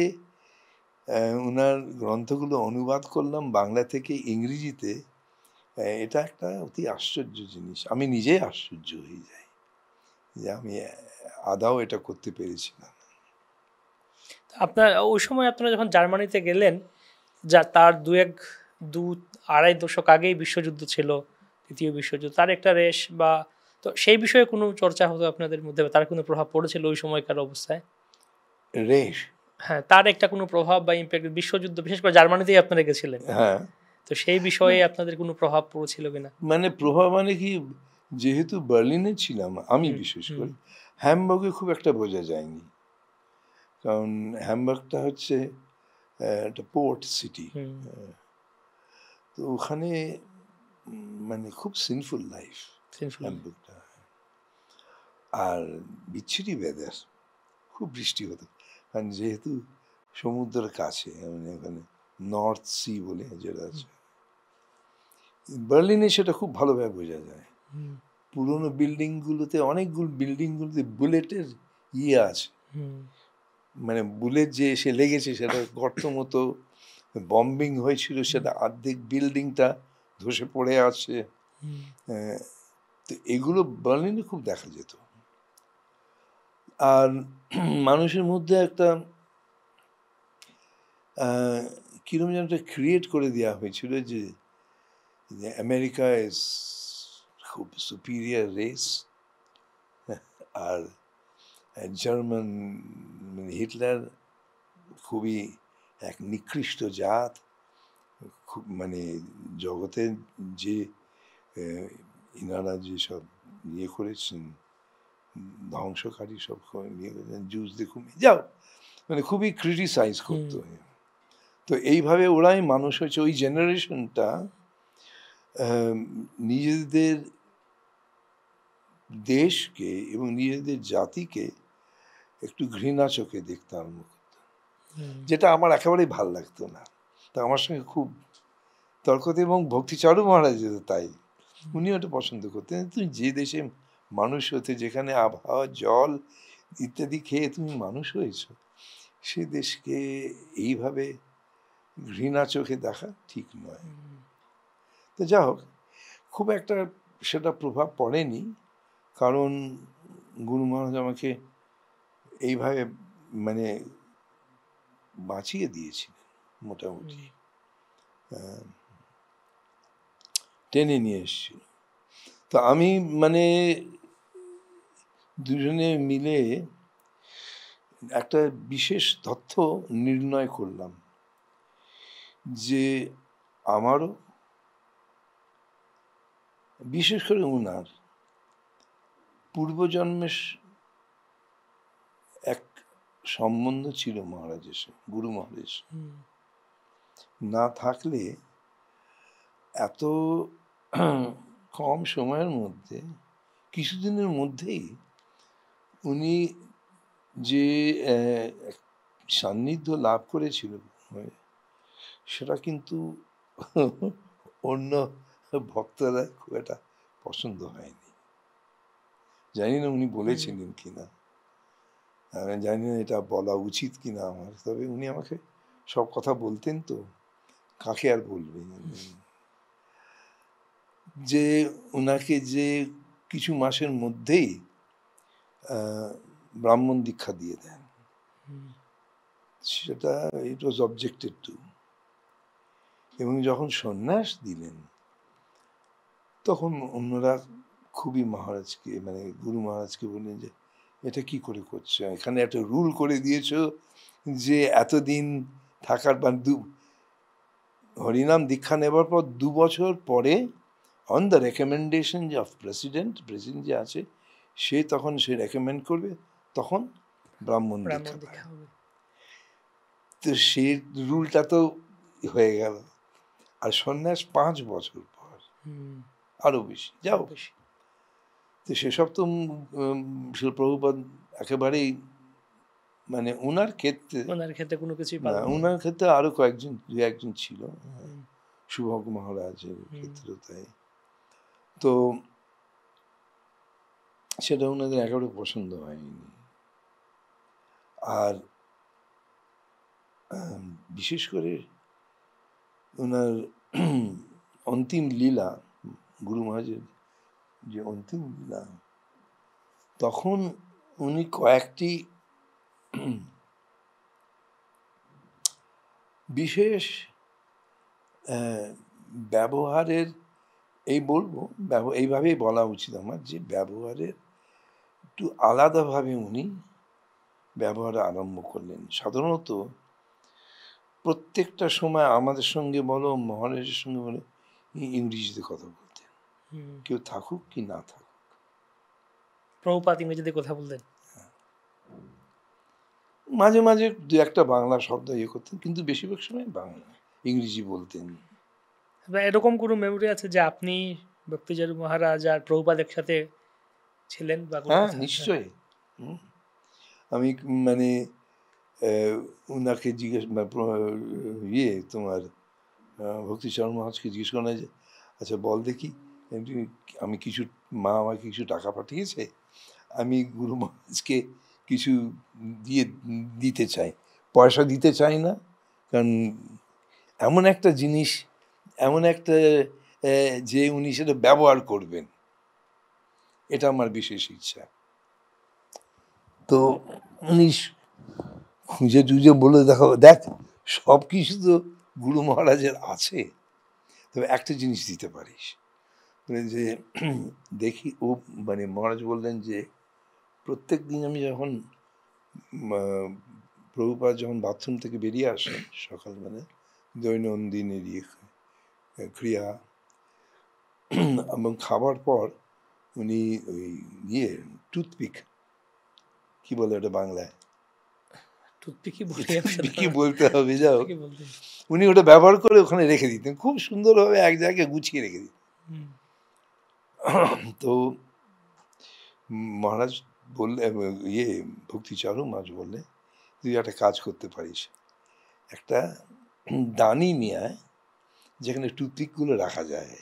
ওনার গ্রন্থগুলো অনুবাদ করলাম বাংলা থেকে ইংরেজিতে। এটা একটা অতি আশ্চর্য জিনিস, আমি নিজেই আশ্চর্য হয়ে যাই যে আমি আদাও এটা করতে পেরেছিলাম। আপনার ওই সময় আপনারা যখন জার্মানিতে গেলেন, যা তার আড়াই দশক আগেই বিশ্বযুদ্ধ ছিল, দ্বিতীয় বিশ্বযুদ্ধ, তার একটা রেশ বা তো সেই বিষয়ে কোনো চর্চা হতো আপনাদের মধ্যে, তার কোনো প্রভাব পড়েছিল ওই সময়কার অবস্থায়? রেশ, হ্যাঁ, তার একটা কোনো প্রভাব বা ইম্প্যাক্ট, বিশ্বযুদ্ধ বিশেষ করে জার্মানিতেই আপনারা গেছিলেন, হ্যাঁ, তো সেই বিষয়ে আপনাদের কোনো প্রভাব পড়েছিল কিনা? মানে প্রভাব মানে কি, যেহেতু বার্লিনে ছিলাম আমি বিশেষ করে, হ্যামবার্গে খুব একটা বোঝা যায়নি, কারণ হ্যামবার্গটা হচ্ছে একটা পোর্ট সিটি। তো ওখানে মানে খুব সিনফুল লাইফ হ্যামবার্গটা, আর বিচ্ছিরি ওয়েদার, খুব বৃষ্টি হতো, কারণ যেহেতু সমুদ্রের কাছে, মানে ওখানে নর্থ সি বলে যেটা আছে। বার্লিনে সেটা খুব ভালোভাবে বোঝা যায়, পুরোনো বিল্ডিংগুলোতে, অনেকগুলো বিল্ডিংগুলোতে বুলেটের ইয়ে আছে, মানে বুলেট যে এসে লেগেছে, সেটা গর্ত মতো বম্বিং হয়েছিল, সেটা অর্ধেক বিল্ডিংটা ধসে পড়ে আছে। তো এগুলো বার্লিনে খুব দেখা যেত। আর মানুষের মধ্যে একটা কিরকম যেন একটা ক্রিয়েট করে দেওয়া হয়েছিল যে আমেরিকা ইজ খুব সুপিরিয়ার রেস, আর জার্মান মানে হিটলার খুবই এক নিকৃষ্ট জাত, খুব মানে জগতের যে ইনারা যেসব ইয়ে করেছেন, ধ্বংসকারী সব ইয়ে করেছেন, জুস দেখুন যাও, মানে খুবই ক্রিটিসাইজ করতো। তো এইভাবে ওরাই মানুষ হয়েছে, ওই জেনারেশনটা নিজেদের দেশকে এবং নিজেদের জাতিকে একটু ঘৃণা চোখে দেখতে আরম্ভ করতো, যেটা আমার একেবারেই ভাল লাগতো না। তা আমার সঙ্গে খুব তর্ক হতো, এবং ভক্তিচরণ মহারাজ তাই, উনিও এটা পছন্দ করতেন। তুমি যে দেশে মানুষ হতে, যেখানে আবহাওয়া, জল ইত্যাদি খেয়ে তুমি মানুষ হয়েছ, সে দেশকে এইভাবে ঘৃণা চোখে দেখা ঠিক নয়। তো যা হোক, খুব একটা সেটা প্রভাব পড়েনি, কারণ গুরু মহারাজ আমাকে এইভাবে মানে বাঁচিয়ে দিয়েছিলেন, মোটামুটি টেনে নিয়ে এসেছিল। তো আমি মানে দুজনে মিলে একটা বিশেষ তথ্য নির্ণয় করলাম, যে আমারও, বিশেষ করে ওনার পূর্বজন্মের এক সম্বন্ধ ছিল মহারাজের সঙ্গে, গুরু মহারাজের। না থাকলে এত কম সময়ের মধ্যে কিছুদিনের মধ্যেই উনি যে সান্নিধ্য লাভ করেছিল সেটা কিন্তু অন্য ভক্তরা খুব একটা পছন্দ হয়নি। জানি না উনি বলেছিলেন কিনা, আমি জানি না এটা বলা উচিত কিনা আমার, তবে উনি আমাকে সব কথা বলতেন তো কাকে আর বলবেন, যে ওনাকে যে কিছু মাসের মধ্যেই ব্রাহ্মণ দীক্ষা দিয়ে দেন, সেটা ইট ওয়াজ অবজেক্টেড টু। এবং যখন সন্ন্যাস দিলেন তখন অন্যরা খুবই মহারাজকে মানে গুরু মহারাজকে বললেন যে এটা কি করে করছো, এখানে একটা রুল করে দিয়েছো যে এতদিন থাকার হরিনাম দীক্ষা নেবার পর 2 বছর পরে on the recommendation of president যে আছে সে তখন সে রেকমেন্ড করবে তখন ব্রাহ্মণ দীক্ষা হবে। তো সে রুলটা তো হয়ে গেল। আর সন্ন্যাস 5 বছর পর, আরো বেশি যাও বেশি। তো সেসব তো শিল প্রভুপাদ একেবারেই মানে ওনার ক্ষেত্রে কোনো কিছুই না, ওনার ক্ষেত্রে আরো একজন ছিল, শুভক মহারাজের ক্ষেত্রে তাই। তো সেটা ওনাদের একেবারে পছন্দ হয়নি। আর বিশেষ করে ওনার অন্তিম লীলা, গুরু মহারাজের যে অন্তিম লীলা, তখন উনি কয়েকটি বিশেষ ব্যবহারের এইভাবেই বলা উচিত আমার, যে ব্যবহারের একটু আলাদাভাবে উনি ব্যবহার আরম্ভ করলেন। সাধারণত প্রত্যেকটা সময় আমাদের সঙ্গে বলো, মহারাজের সঙ্গে বলো, ইংরেজিতে কথা বলতেন, কেউ থাকুক কি না থাকুক। প্রভুপাদ ইংরেজিতে কথা বলতেন, মাঝে মাঝে 2-1 বাংলা শব্দ করতেন, কিন্তু বেশিরভাগ সময় বাংলা ইংরেজি বলতেন। এরকম কোনো মেমোরি আছে যে আপনি ভক্তিচারু মহারাজ আর প্রভুপাদ একসাথে ছিলেন? হ্যাঁ, নিশ্চয়ই। আমি মানে উনাকে জিজ্ঞেস তোমার ভক্তিচরণ মহারাজকে জিজ্ঞেস করা যে আচ্ছা বল দেখি, আমি কিছু মা আমাকে কিছু টাকা পাঠিয়েছে, আমি গুরু মহারাজকে কিছু দিতে চাই, পয়সা দিতে চাই না, কারণ এমন একটা জিনিস, এমন একটা যে উনি সেটা ব্যবহার করবেন, এটা আমার বিশেষ ইচ্ছা। তো উনি খুঁজে টুজে বলে দেখ সব কিছু তো গুরু মহারাজের আছে, তবে একটা জিনিস দিতে পারিস, যে দেখি ও মানে মহারাজ বললেন যে প্রত্যেক দিন আমি যখন প্রভুপাদ যখন বাথরুম থেকে বেরিয়ে আসেন সকালবেলা, দৈনন্দিনের ক্রিয়া এবং খাবার পর উনি ওই টুথপিক, কি বলে ওটা বাংলায়, টুথপিকই বলতে হবে, যাও, উনি ওটা ব্যবহার করে ওখানে রেখে দিতেন, খুব সুন্দরভাবে এক জায়গায় গুছিয়ে রেখে দিতেন। তো মহারাজ বললে, ভক্তিচারু মহারাজ বললে তুই একটা কাজ করতে পারিস, একটা দানি নিয়ে আয় যেখানে টুথপিকগুলো রাখা যায়,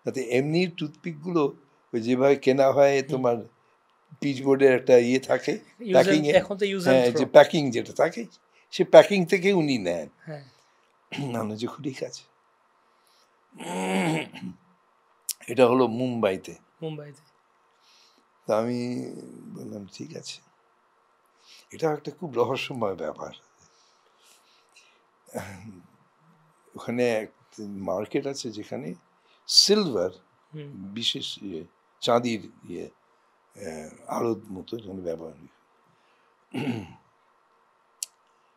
যাতে এমনি টুথপিকগুলো ওই যেভাবে কেনা হয় তোমার পিচবোর্ডের একটা থাকে প্যাকিং, হ্যাঁ, যে প্যাকিং যেটা থাকে সে প্যাকিং থেকে উনি নেন। আমরা যে ঠিক আছে, এটা হলো মুম্বাইতে। তা আমি বললাম ঠিক আছে, এটা একটা খুব রহস্যময় ব্যাপার। ওখানে মার্কেট আছে যেখানে সিলভার, বিশেষ চাঁদির আড়ত মতো যেখানে ব্যবহার হয়।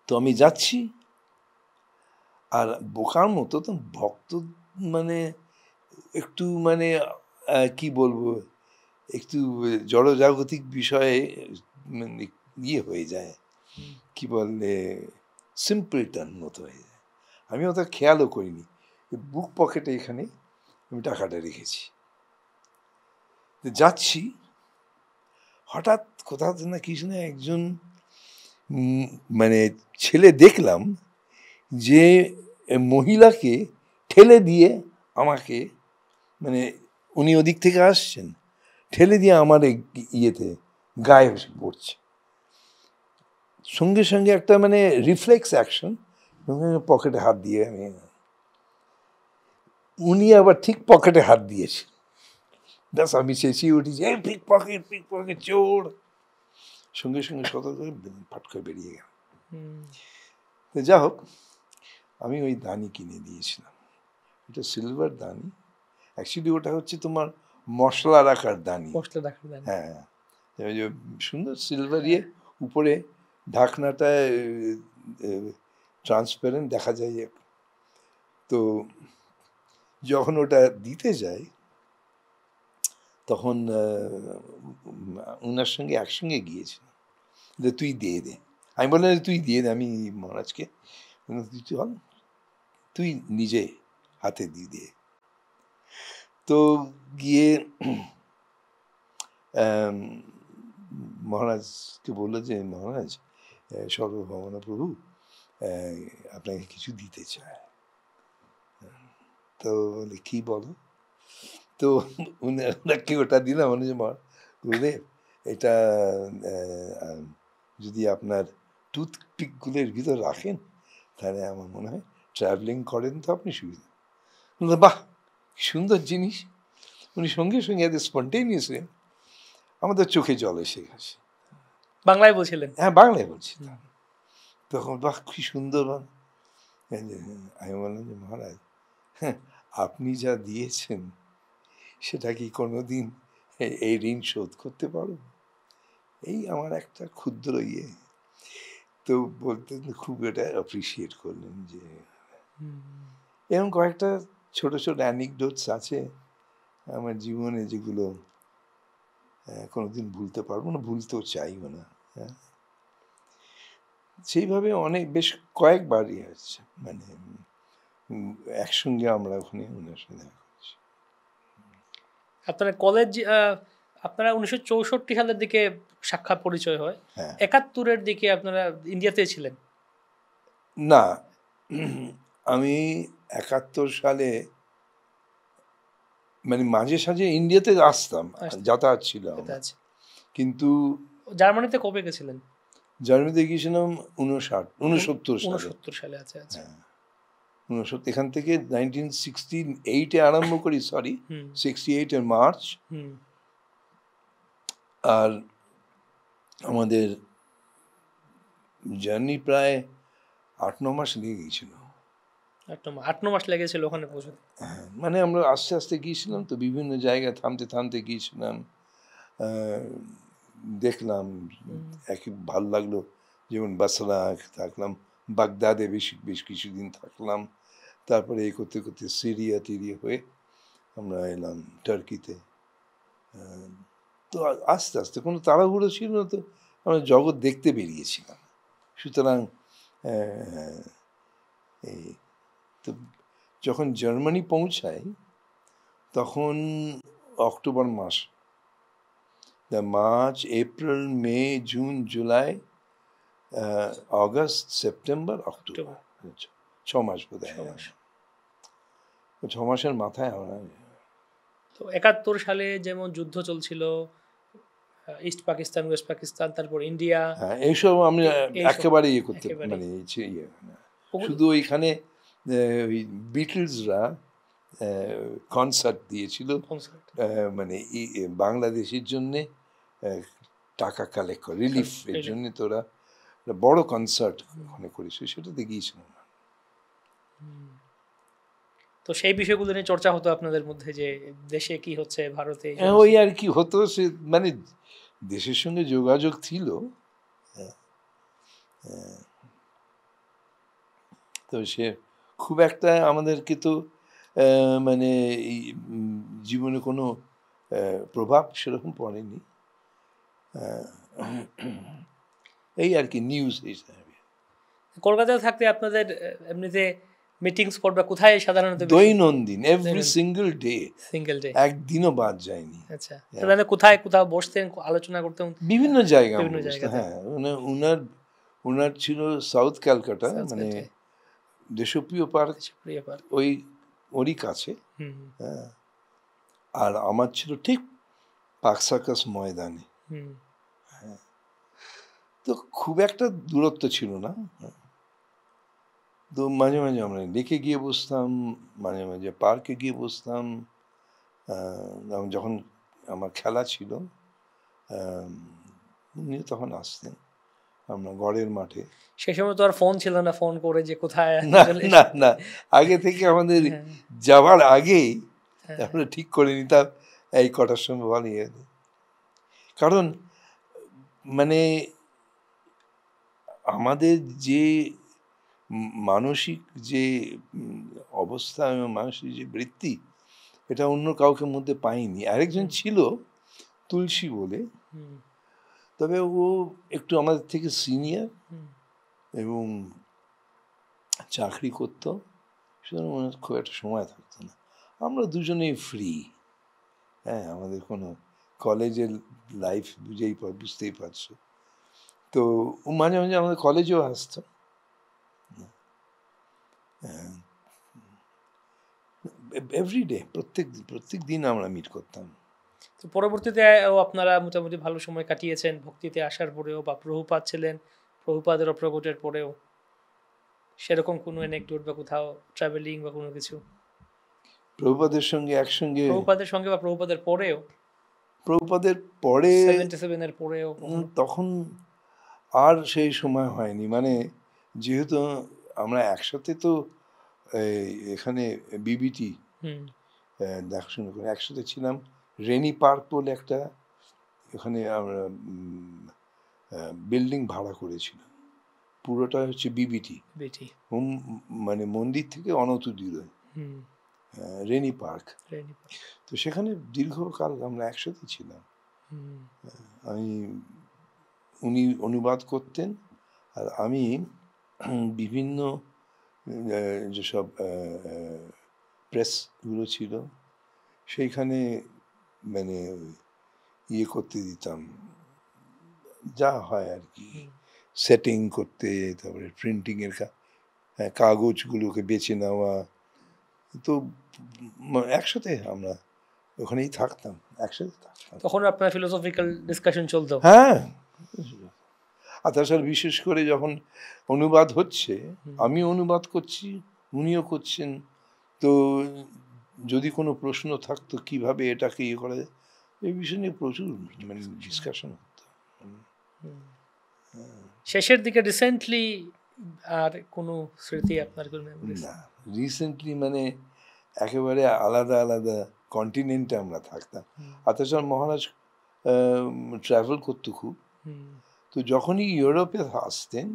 তো আমি যাচ্ছি, আর বোকার মতো তো ভক্ত মানে একটু মানে কি বলবো, একটু জড়জাগতিক বিষয়ে মানে হয়ে যায়, কি বলে সিম্পলটন মতো হয়ে যায়। আমি ওটা খেয়ালও করিনি, বুক পকেটে এখানে আমি টাকাটা রেখেছি। তো যাচ্ছি, হঠাৎ কোথাও না কিছু না একজন মানে ছেলে দেখলাম যে মহিলাকে ঠেলে দিয়ে আমাকে, মানে উনি ওদিক থেকে আসছেন, ঠেলে দিয়ে আমার ইয়েতে গায়ে পড়ছে। সঙ্গে সঙ্গে একটা মানে রিফ্লেক্স অ্যাকশন, পকেটে হাত দিয়ে আমি, উনি আবার ঠিক পকেটে হাত দিয়েছে। ব্যাস আমি চেঁচিয়ে উঠেছি, এই পিক পকেট চোর। সঙ্গে সঙ্গে সতর্ক করে ফাট করে বেরিয়ে গেল। তো যা হোক, আমি ওই দানি কিনে দিয়েছিলাম। এটা সিলভার দানি, অ্যাকচুয়ালি ওটা হচ্ছে তোমার মশলা রাখার দানি। হ্যাঁ, ওই যে সুন্দর সিলভার ইয়ে, উপরে ঢাকনাটা ট্রান্সপারেন্ট দেখা যায়। তো যখন ওটা দিতে যাই তখন ওনার সঙ্গে একসঙ্গে গিয়েছিলাম যে তুই দিয়ে দে। আমি বললাম তুই দিয়ে দে, আমি মহারাজকে, তুই নিজে হাতে দিয়ে দে। তো গিয়ে মহারাজকে বললো যে মহারাজ, সর্বভৌমনা প্রভু আপনাকে কিছু দিতে চায়। তো বলে কি বলো? তো ওনাকে ওটা দিলাম, যে গুরুদেব এটা যদি আপনার টুথপিকগুলোর ভিতর রাখেন তাহলে আমার মনে হয় ট্রাভেলিং করেন তো আপনি সুবিধা। বাহ, সুন্দর জিনিস। উনি সঙ্গে সঙ্গে এত স্পন্টেনিয়াসলি আমাদের চোখে জল এসে গেছে। বাংলায় বলছিলেন? হ্যাঁ, বাংলায় বলছি। তখন বাহ, কি সুন্দর। আমি বললাম যে মহারাজ, হ্যাঁ, আপনি যা দিয়েছেন সেটা কি কোনোদিন এই ঋণ শোধ করতে পারো? এই আমার একটা ক্ষুদ্র ইয়ে। তো বলতে খুব এটা অ্যাপ্রিসিয়েট করলেন। যে এরকম কয়েকটা ছোট ছোট অ্যানিকডোটস আছে আমার জীবনে, যেগুলো কোনোদিন ভুলতে পারবো না, ভুলতেও চাইবো না। হ্যাঁ, সেইভাবে অনেক বেশ কয়েকবারই আছে, মানে একসঙ্গে আমরা ওখানে ওনার সাথে দেখা করছি। আপনারা কলেজ, আপনারা 1964 সালের দিকে সাক্ষাৎ পরিচয় হয়। 71-এর দিকে আপনারা ইন্ডিয়াতে ছিলেন? না, আমি 71 সালে মানে মাঝে সাঝে ইন্ডিয়াতে আসতাম, যাতায়াত ছিল। কিন্তু জার্মানিতে কবে গেছিলেন? জার্মানিতে গিয়েছিলাম 69 সালে। আচ্ছা আচ্ছা। 69, এখান থেকে 1968-এ আরম্ভ করি, সরি 68-এর মার্চ। আর আমাদের জার্নি প্রায় 8-9 মাস লেগে গিয়েছিল। 8-9 মাস লেগেছিল ওখানে পৌঁছতে? হ্যাঁ, মানে আমরা আস্তে আস্তে গিয়েছিলাম তো, বিভিন্ন জায়গায় থামতে থামতে গিয়েছিলাম, দেখলাম, একই ভালো লাগলো। যেমন বাসরা থাকলাম, বাগদাদে বেশ কিছুদিন থাকলাম, তারপরে এই করতে করতে সিরিয়া টিরিয়া হয়ে আমরা এলাম টার্কিতে। তো আস্তে আস্তে কোনো তাড়াহুড়ো ছিল না, তো আমরা জগৎ দেখতে বেরিয়েছিলাম। সুতরাং এই তো যখন জার্মানি পৌঁছাই তখন অক্টোবর মাস, March, April, May, June, July, August, September, October, 6 মাস বোধ হয়। 6 মাসের মাথায় আমরা। তো 71 সালে যেমন যুদ্ধ চলছিল, ইস্ট পাকিস্তান, ওয়েস্ট পাকিস্তান, তারপর ইন্ডিয়া, হ্যাঁ, এইসব আমি একেবারে ইয়ে করতে, মানে শুধু ওইখানে ওই বিটলসরা কনসার্ট দিয়েছিল, মানে বাংলাদেশের জন্যে টাকা কালেক্ট করে, রিলিফ এর জন্য। তোরা বড় কনসার্ট ওখানে করেছে, সেটাতে গিয়েছিলাম। তো সেই বিষয়গুলো নিয়ে চর্চা হতো আপনাদের মধ্যে, যে দেশে কি হচ্ছে, ভারতে? ওই আর কি হতো, সে মানে দেশের সঙ্গে যোগাযোগ ছিল। তো সে খুব একটা আমাদেরকে তো মানে জীবনে কোনো প্রভাব সেরকম পড়েনি, এই আর কি নিউজ হিসাবে। কলকাতায় থাকতে আপনাদের এমনিতে মিটিংস করবে কোথায় সাধারণত? দৈনন্দিন, এভরি সিঙ্গেল ডে, একদিনও বাদ যায়নি। আচ্ছা, সাধারণত কোথায় কোথাও বসতেন, আলোচনা করতেন? বিভিন্ন জায়গায়। হ্যাঁ, উনার ছিল সাউথ ক্যালকাটা, মানে দেশপ্রিয় পার্ক, ওরই কাছে। হ্যাঁ, আর আমার ছিল ঠিক পার্ক সার্কাস ময়দানে। হ্যাঁ, তো খুব একটা দূরত্ব ছিল না। তো মাঝে মাঝে আমরা লেকে গিয়ে বসতাম, মাঝে মাঝে পার্কে গিয়ে বসতাম। যখন আমার খেলা ছিল উনি তখন আসতেন আমরা গড়ের মাঠে। সেই সময় তো আর ফোন ছিল না, ফোন করে যে কোথায়। না না, আগে থেকে আমাদের যাওয়ার আগেই আমরা ঠিক করে নিতাম এই কটার সময় বানিয়ে। কারণ মানে আমাদের যে মানসিক যে অবস্থা এবং মানসিক যে বৃত্তি, এটা অন্য কাউকে মধ্যে পাইনি। আরেকজন ছিল তুলসী বলে, তবে ও একটু আমাদের থেকে সিনিয়র এবং চাকরি করতো, সুতরাং ওনার খুব একটা সময় থাকতো না। আমরা দুজনেই ফ্রি। হ্যাঁ, আমাদের কোনো কলেজের লাইফ বুঝতেই পারছো। তো ও মাঝে মাঝে আমাদের কলেজেও আসতো। এভরিডে, প্রত্যেক দিন আমরা মিট করতাম। তো পরবর্তীতে আপনারা মোটামুটি ভালো সময় কাটিয়েছেন ভক্তিতে আসার পরেও, বা প্রভুপাদ ছিলেন, প্রভুপাদের অপ্রকটের পরেও সেরকম কোনো অ্যানেকডোট বা কোথাও ট্রাভেলিং বা কোনো কিছু? প্রভুপাদের সঙ্গে একসঙ্গে, প্রভুপাদের সঙ্গে বা প্রভুপাদের পরেও? প্রভুপাদের পরে 77 এর পরেও তখন আর সেই সময় হয়নি। মানে যেহেতু আমরা একসাথে তো এখানে বিবিটি দেখাশোনা করে একসাথে ছিলাম। রেনি পার্ক বলে একটা, ওখানে আমরা বিল্ডিং ভাড়া করেছিলাম, পুরোটা হচ্ছে বিবিটি, মানে মন্দির থেকে অনত দূরে, রেনি পার্ক। তো সেখানে দীর্ঘকাল আমরা একসাথে ছিলাম। উনি অনুবাদ করতেন আর আমি বিভিন্ন যেসব প্রেসগুলো ছিল সেইখানে মানে ইয়ে করতে দিতাম, যা হয় আর কি, সেটিং করতে, তারপরে প্রিন্টিংয়ের কাগজগুলোকে বেছে নেওয়া। তো একসাথে আমরা ওখানেই থাকতাম, একসাথে থাকতাম। তখন আপনার ফিলোসফিক্যাল ডিসকাশন চলতো? হ্যাঁ, আর তাছাড়া বিশেষ করে যখন অনুবাদ হচ্ছে, আমি অনুবাদ করছি, উনিও করছেন, তো যদি কোনো প্রশ্ন থাকতো কিভাবে এটাকে ইয়ে করা যায়, এই বিষয় নিয়ে প্রচুর মানে ডিসকাশন হতো। শেষের দিকে রিসেন্টলি আর কোনো স্মৃতি আপনার? না, রিসেন্টলি মানে একেবারে আলাদা আলাদা কন্টিনেন্টে আমরা থাকতাম। আর তাছাড়া মহারাজ ট্রাভেল করতো খুব। তো যখনই ইউরোপে আসতেন,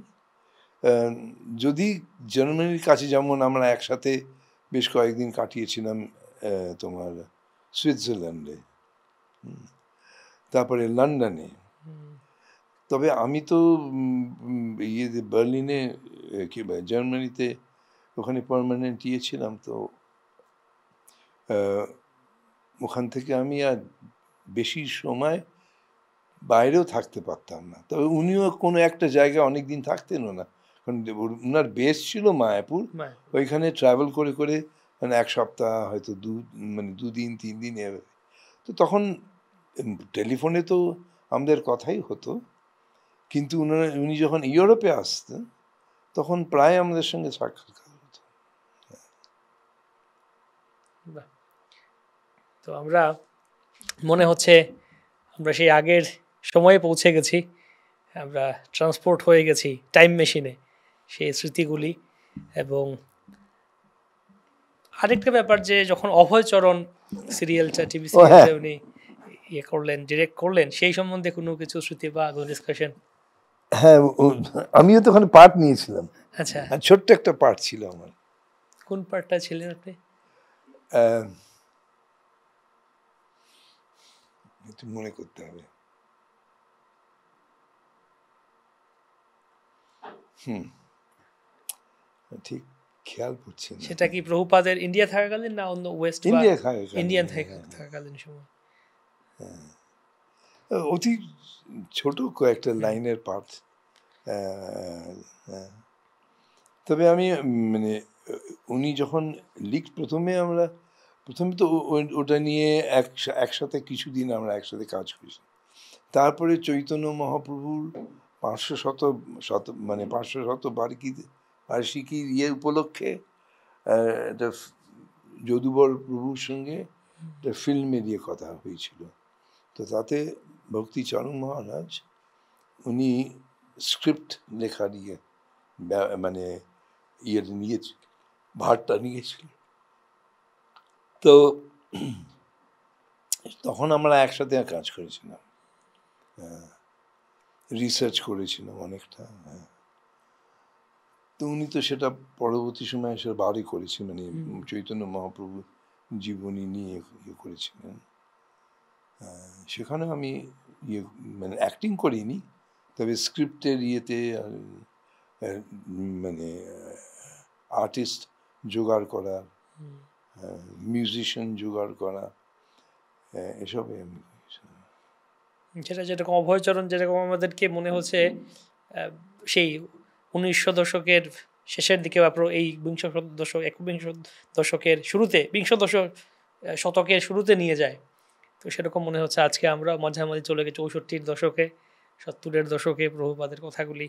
যদি জার্মানির কাছে, যেমন আমরা একসাথে বেশ কয়েকদিন কাটিয়েছিলাম তোমার সুইজারল্যান্ডে, তারপরে লন্ডনে। তবে আমি তো বার্লিনে, কি জার্মানিতে, ওখানে পার্মানেন্ট ছিলাম। তো ওখান থেকে আমি আর বেশি সময় বাইরেও থাকতে পারতাম না। তবে উনিও কোনো একটা জায়গায় অনেক দিন থাকতেনও না, কারণ ওনার বেস ছিল মায়াপুর। ওইখানে ট্রাভেল করে করে মানে এক সপ্তাহ, হয়তো দুদিন 3 দিন এভাবে। তো তখন টেলিফোনে তো আমাদের কথাই হতো, কিন্তু উনি যখন ইউরোপে আসতেন তখন প্রায় আমাদের সঙ্গে সাক্ষাৎকার হতো। তো আমরা মনে হচ্ছে আমরা সেই আগের সময়ে পৌঁছে গেছি, আমরা ট্রান্সপোর্ট হয়ে গেছি টাইম মেশিনে, সেই স্মৃতিগুলি। এবং আরেকটা ব্যাপার, যে যখন অভয়চরণ সিরিয়ালটা, টিভি সিরিয়ালটা উনি ইয়ে করলেন, ডিরেক্ট করলেন, সেই সম্বন্ধে কোনো কিছু স্মৃতি বা ডিসকাশন? হ্যাঁ, আমিও তো ওখানে পার্ট নিয়েছিলাম। আচ্ছা, ছোট্ট একটা পার্ট ছিল আমার। কোন পার্টটা ছিলেন আপনি? একটু মনে করতে হবে। ঠিক খেয়াল পড়ছে না। সেটা কি প্রভুপাদের ইন্ডিয়া থাকাকালীন না অন্য ওয়েস্ট বা ইন্ডিয়া থাকাকালীন, ইন্ডিয়ান হ্যাঁ। থাকাকালীন সময়? অতি ছোট কয়েকটা লাইনের পার্ট। তবে আমি মানে উনি যখন প্রথমে তো ওটা নিয়ে একসাথে কিছুদিন আমরা একসাথে কাজ করেছি। তারপরে চৈতন্য মহাপ্রভুর 500 বার্ষিকীর উপলক্ষে একটা যদুবর প্রভুর সঙ্গে একটা ফিল্মে দিয়ে কথা হয়েছিল। তো তাতে ভক্তিচরণ মহারাজ উনি স্ক্রিপ্ট লেখা নিয়ে মানে নিয়েছিল, ভারটা নিয়েছিল। তো তখন আমরা একসাথে কাজ করেছিলাম, রিসার্চ করেছিলাম অনেকটা। তো উনি তো সেটা পরবর্তী সময়ে সেটা বারই করেছেন, মানে চৈতন্য মহাপ্রভু জীবনী নিয়ে করেছিলেন। সেখানে আমি মানে অ্যাক্টিং করিনি, তবে স্ক্রিপ্টের মানে আর্টিস্ট জোগাড় করা, মিউজিশিয়ান জোগাড় করা, এসবে আমি যেরকম অভয়চরণ, যেরকম আমাদেরকে মনে হচ্ছে সেই 1900 দশকের শেষের দিকে বা এই একবিংশ দশকের শুরুতে, বিংশ শতকের শুরুতে নিয়ে যায়। তো সেরকম মনে হচ্ছে আজকে আমরা মাঝামাঝি চলে গেছি 64-র দশকে, 70-এর দশকে প্রভুপাদের কথাগুলি।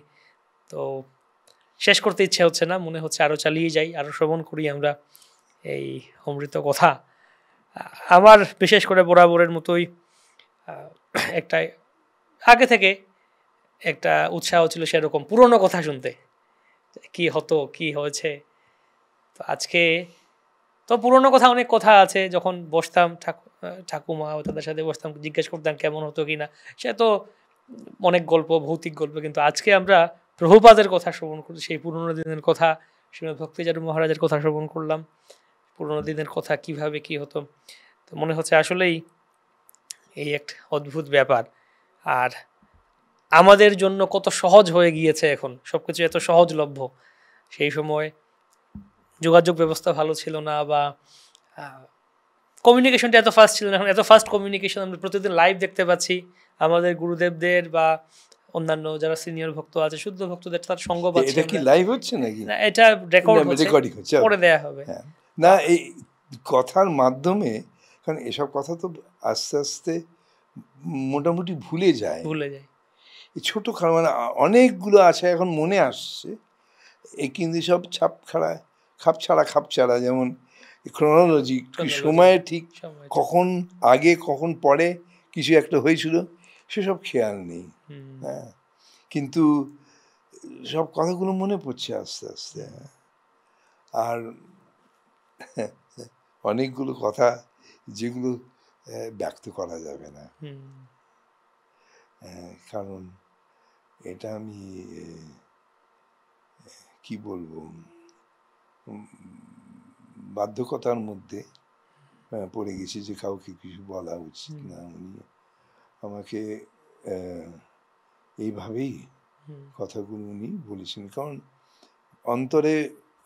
তো শেষ করতে ইচ্ছে হচ্ছে না, মনে হচ্ছে আরও চালিয়ে যাই, আরও শ্রবণ করি আমরা এই অমৃত কথা। আমার বিশেষ করে বরাবরের মতোই একটা আগে থেকে একটা উৎসাহ ছিল সেরকম পুরনো কথা শুনতে, কি হতো, কি হয়েছে। তো আজকে তো পুরনো কথা, অনেক কথা আছে, যখন বসতাম ঠাকুমা তাদের সাথে বসতাম, জিজ্ঞেস করতাম কেমন হতো কিনা, সে তো অনেক গল্প, ভৌতিক গল্প। কিন্তু আজকে আমরা প্রভুপাদের কথা শ্রবণ করি, সেই পুরনো দিনের কথা, শ্রীমদ ভক্তিচরণ মহারাজের কথা শ্রবণ করলাম, পুরনো দিনের কথা কিভাবে কি হতো। তো মনে হচ্ছে আসলেই এই একটা অদ্ভুত ব্যাপার। আর আমাদের জন্য কত সহজ হয়ে গিয়েছে এখন, সবকিছু এত সহজলভ্য। সেই সময় যোগাযোগ ব্যবস্থা ভালো ছিল না, বা কমিউনিকেশনটা এত ফাস্ট ছিল না। এখন এত ফাস্ট কমিউনিকেশন, আমরা প্রতিদিন লাইভ দেখতে পাচ্ছি আমাদের গুরুদেবদের বা অন্যান্য যারা সিনিয়র ভক্ত আছে, শুদ্ধ ভক্তদের, তার সঙ্গ পাচ্ছি। এটা কি লাইভ হচ্ছে নাকি? না, এটা রেকর্ডিং হচ্ছে, পরে দেয়া হবে। না, এই কথার মাধ্যমে, কারণ এসব কথা তো আস্তে আস্তে মোটামুটি ভুলে যায়। এই ছোট মানে অনেকগুলো আছে এখন মনে আসছে, এই কিন্তু সব খাপছাড়া, যেমন ক্রোনোলজি, সময়ে ঠিক কখন আগে কখন পরে কিছু একটা হয়েছিল সেসব খেয়াল নেই। হ্যাঁ, কিন্তু সব কথাগুলো মনে পড়ছে আস্তে আস্তে। আর অনেকগুলো কথা যেগুলো ব্যক্ত করা যাবে না, কারণ এটা আমি কি বলবো, বাধ্যকতার মধ্যে পড়ে গেছি যে কাউকে কিছু বলা উচিত না। উনি আমাকে এইভাবেই কথাগুলো উনি বলেছেন, কারণ অন্তরে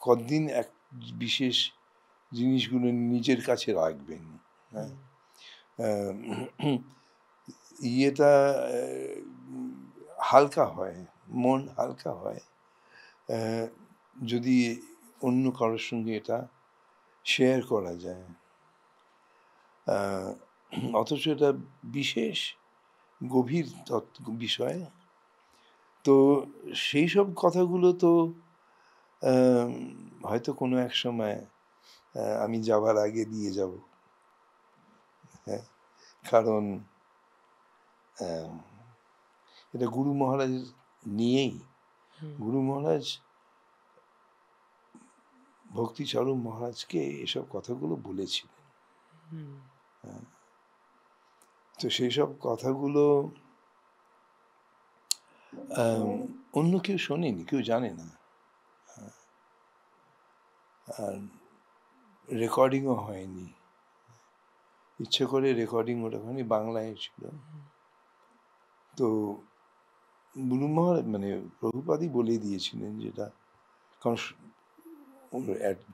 কতদিন এক বিশেষ জিনিসগুলো নিজের কাছে রাখবেন। হ্যাঁ, ইয়েটা হালকা হয়, মন হালকা হয় যদি অন্য কারোর সঙ্গে এটা শেয়ার করা যায়। অথচ এটা বিশেষ গভীর বিষয়। তো সেই সব কথাগুলো তো হয়তো কোনো এক সময় আমি যাবার আগে দিয়ে যাব। হ্যাঁ, কারণ এটা গুরু মহারাজের নিয়েই। গুরু মহারাজ ভক্তিচরণ মহারাজকে এসব কথাগুলো বলেছিলেন। তো সেই সব কথাগুলো অন্য কেউ শোনেনি, কেউ জানে না, আর রেকর্ডিংও হয়নি। ইচ্ছে করে রেকর্ডিং ওটাখানি বাংলায় ছিল। তো গুরু মহারাজ মানে প্রভুপাদই বলে দিয়েছিলেন যেটা, কারণ